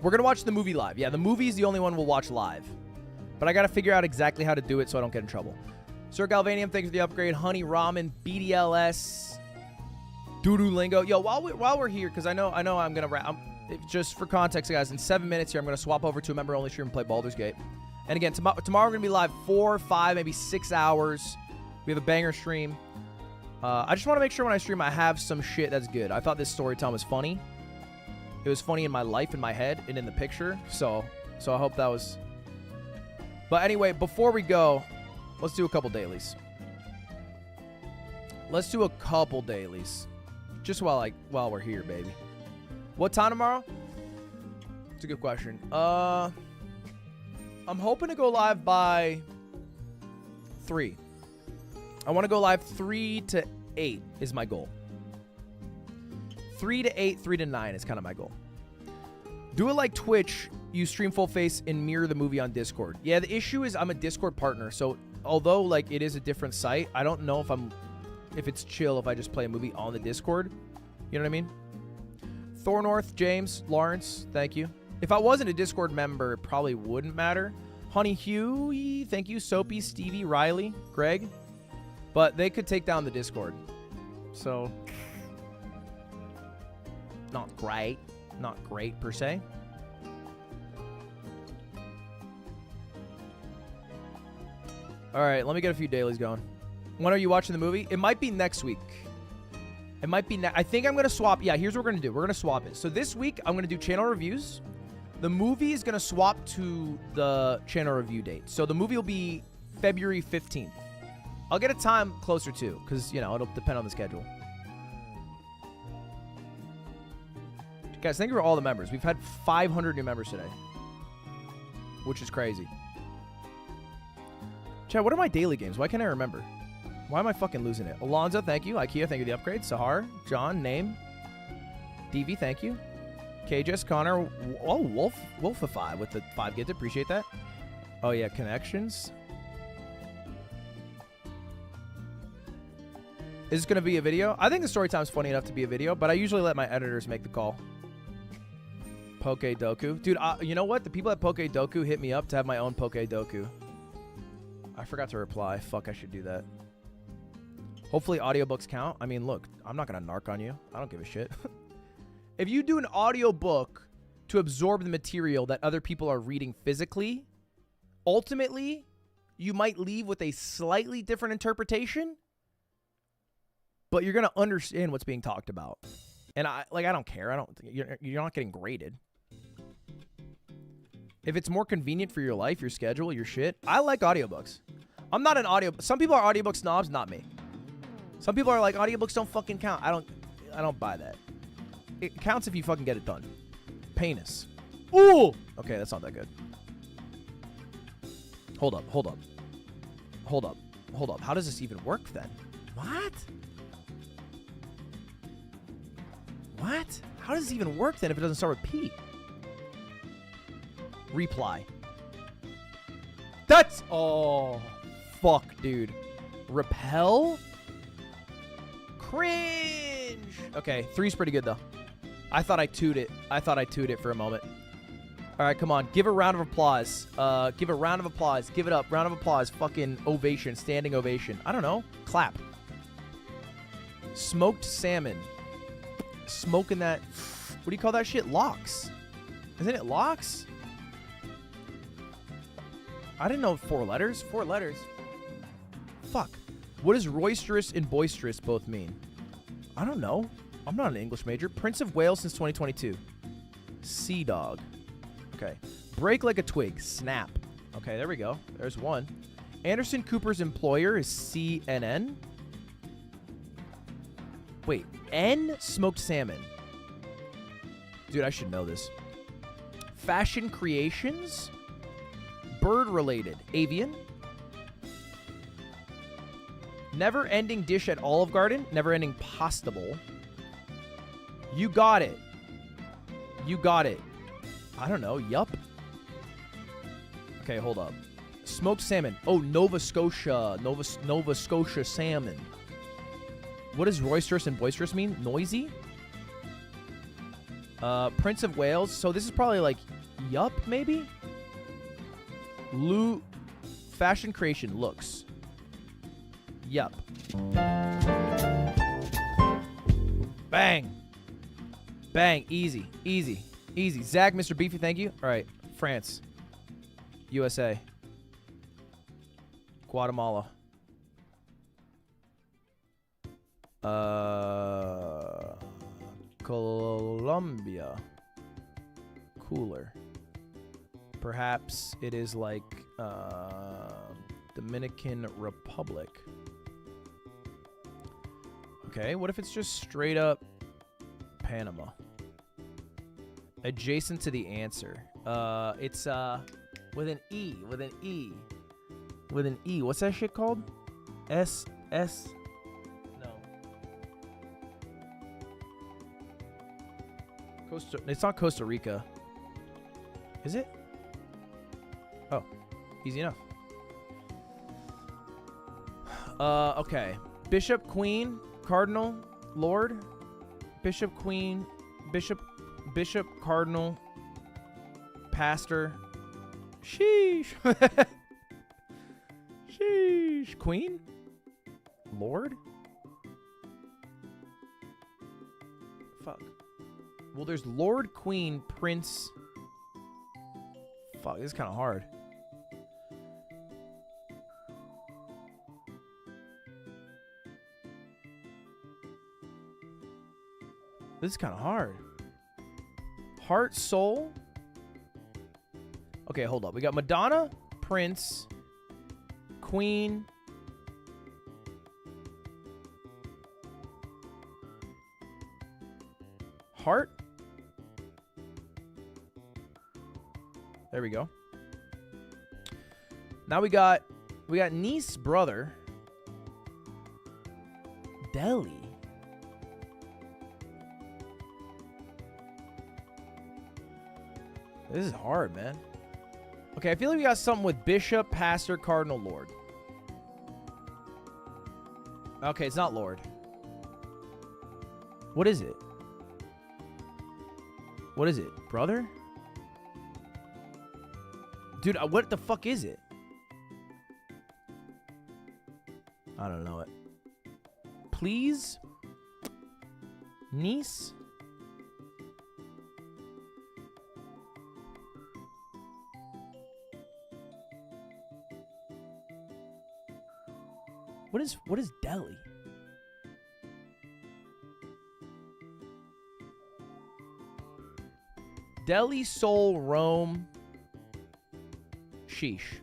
We're going to watch the movie live. Yeah, the movie is the only one we'll watch live. But I got to figure out exactly how to do it so I don't get in trouble. Sir Galvanium, thank you for the upgrade. Honey Ramen, BDLS, Doodoo Lingo. Yo, while we're here, because I know I'm going to wrap. Just for context, guys, in 7 minutes here, I'm going to swap over to a member-only stream and play Baldur's Gate. And again, tomorrow we're going to be live 4, 5, maybe 6 hours. We have a banger stream. I just want to make sure when I stream I have some shit that's good. I thought this story time was funny. It was funny in my life, in my head, and in the picture. So I hope that was... But anyway, before we go, let's do a couple dailies. Let's do a couple dailies. Just while we're here, baby. What time tomorrow? It's a good question. I'm hoping to go live by 3. I want to go live 3 to 8 is my goal. 3 to 8, 3 to 9 is kind of my goal. Do it like Twitch. You stream full face and mirror the movie on Discord. Yeah, the issue is I'm a Discord partner, so although like it is a different site, I don't know if it's chill if I just play a movie on the Discord. You know what I mean? Thornorth, James, Lawrence, thank you. If I wasn't a Discord member, it probably wouldn't matter. Honey Huey, thank you. Soapy, Stevie, Riley, Greg. But they could take down the Discord. So, not great. Not great, per se. All right, let me get a few dailies going. When are you watching the movie? It might be next week. It might be... I think I'm going to swap... Yeah, here's what we're going to do. We're going to swap it. So this week, I'm going to do channel reviews. The movie is going to swap to the channel review date. So the movie will be February 15th. I'll get a time closer to, because, you know, it'll depend on the schedule. Guys, thank you for all the members. We've had 500 new members today, which is crazy. Chad, what are my daily games? Why can't I remember? Why am I fucking losing it? Alonzo, thank you. Ikea, thank you for the upgrade. Sahar, John, Name. DV, thank you. KJS, Connor. Oh, Wolfify with the 5 gifted. Appreciate that. Oh, yeah, connections. Is this going to be a video? I think the story time's funny enough to be a video, but I usually let my editors make the call. Poke Doku. Dude, you know what? The people at Poke Doku hit me up to have my own Poke Doku. I forgot to reply. Fuck, I should do that. Hopefully audiobooks count. I mean, look, I'm not going to narc on you. I don't give a shit. If you do an audiobook to absorb the material that other people are reading physically, ultimately, you might leave with a slightly different interpretation, but you're going to understand what's being talked about. And I don't care. You're not getting graded. If it's more convenient for your life, your schedule, your shit. I like audiobooks. I'm not an audio. Some people are audiobook snobs, not me. Some people are like, audiobooks don't fucking count. I don't buy that. It counts if you fucking get it done. Penis. Ooh! Okay, that's not that good. Hold up, hold up. Hold up, hold up. How does this even work then? What? What? How does this even work then if it doesn't start with P? Reply. That's... Oh, fuck, dude. Repel? Cringe. Okay, 3's pretty good, though. I thought I tooed it. I thought I tooed it for a moment. All right, come on. Give a round of applause. Give a round of applause. Give it up. Round of applause. Fucking ovation. Standing ovation. I don't know. Clap. Smoked salmon. Smoking that... What do you call that shit? Lox. Isn't it lox? I didn't know 4 letters. 4 letters. Fuck. What does roisterous and boisterous both mean? I don't know. I'm not an English major. Prince of Wales since 2022. Sea dog. Okay. Break like a twig. Snap. Okay, there we go. There's one. Anderson Cooper's employer is CNN. Wait. N? Smoked salmon. Dude, I should know this. Fashion creations? Bird-related. Avian. Never-ending dish at Olive Garden. Never-ending pasta bowl. You got it. You got it. I don't know. Yup. Okay, hold up. Smoked salmon. Oh, Nova Scotia. Nova Scotia salmon. What does roisterous and boisterous mean? Noisy? Prince of Wales. So this is probably like yup, maybe? Fashion creation. Looks. Yup. Bang. Bang. Easy. Easy. Easy. Zach, Mr. Beefy, thank you. All right. France. USA. Guatemala. Colombia. Cooler. Perhaps it is like Dominican Republic. Okay, what if it's just straight up Panama? Adjacent to the answer. It's with an E, with an E. With an E. What's that shit called? S. No. It's not Costa Rica. Is it? Oh, easy enough. Okay. Bishop, queen, cardinal, lord. Bishop, queen, bishop, cardinal, pastor. Sheesh. Sheesh. Queen? Lord? Fuck. Well, there's Lord, Queen, Prince. Fuck, this is kind of hard. This is kind of hard. Heart, soul. Okay, hold up. We got Madonna, Prince, Queen. Heart. There we go. Now we got niece, brother. Delhi. This is hard, man. Okay, I feel like we got something with bishop, pastor, cardinal, lord. Okay, it's not lord. What is it? What is it? Brother? Dude, what the fuck is it? I don't know it. Please? Niece? What is Delhi? Delhi, Seoul, Rome. Sheesh.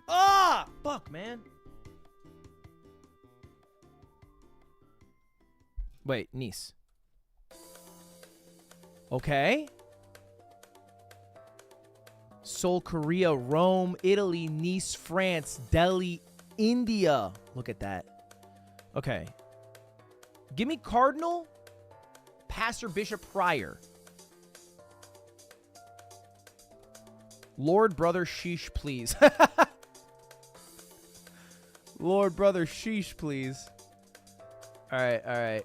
Ah! Fuck, man. Wait, Nice. Okay. Seoul, Korea, Rome, Italy, Nice, France, Delhi, India. Look at that. Okay. Give me Cardinal, Pastor, Bishop, Prior. Lord, Brother, Sheesh, please. Lord, Brother, Sheesh, please. All right, all right.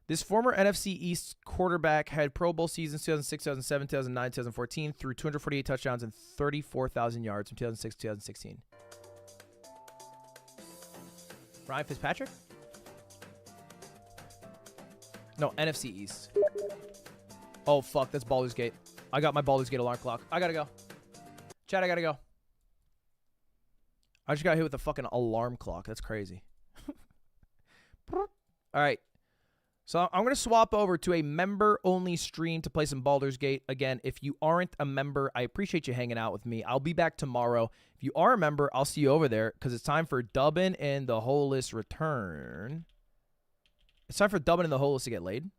This former NFC East quarterback had Pro Bowl seasons 2006, 2007, 2009, 2014, threw 248 touchdowns and 34,000 yards from 2006 to 2016. Ryan Fitzpatrick? No, NFC East. Oh, fuck. That's Baldur's Gate. I got my Baldur's Gate alarm clock. I gotta go. Chad, I gotta go. I just got hit with a fucking alarm clock. That's crazy. All right. So I'm going to swap over to a member-only stream to play some Baldur's Gate. Again, if you aren't a member, I appreciate you hanging out with me. I'll be back tomorrow. If you are a member, I'll see you over there because it's time for Dubbin and the Holeless return. It's time for Dubbin and the Holeless to get laid.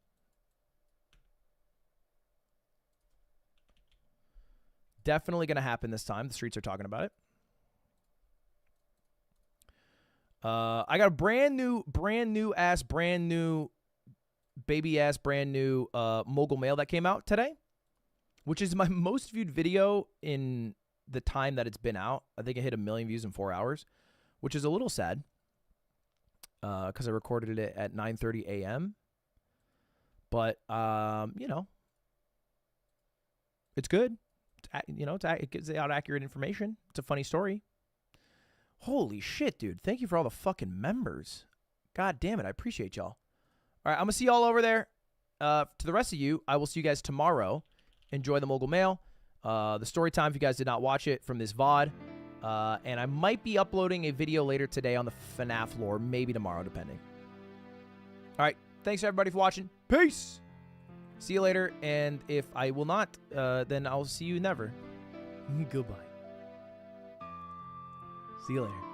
Definitely going to happen this time. The streets are talking about it. I got a brand new baby-ass, brand new mogul mail that came out today, which is my most viewed video in the time that it's been out. I think it hit 1 million views in 4 hours, which is a little sad because I recorded it at 9:30 a.m. But, you know, it's good. It gives out accurate information. It's a funny story. Holy shit, dude. Thank you for all the fucking members. God damn it. I appreciate y'all. All right, I'm going to see y'all over there. To the rest of you, I will see you guys tomorrow. Enjoy the Mogul Mail. The story time, if you guys did not watch it from this VOD. And I might be uploading a video later today on the FNAF lore. Maybe tomorrow, depending. All right, thanks everybody for watching. Peace. See you later. And if I will not, then I'll see you never. Goodbye. See you later.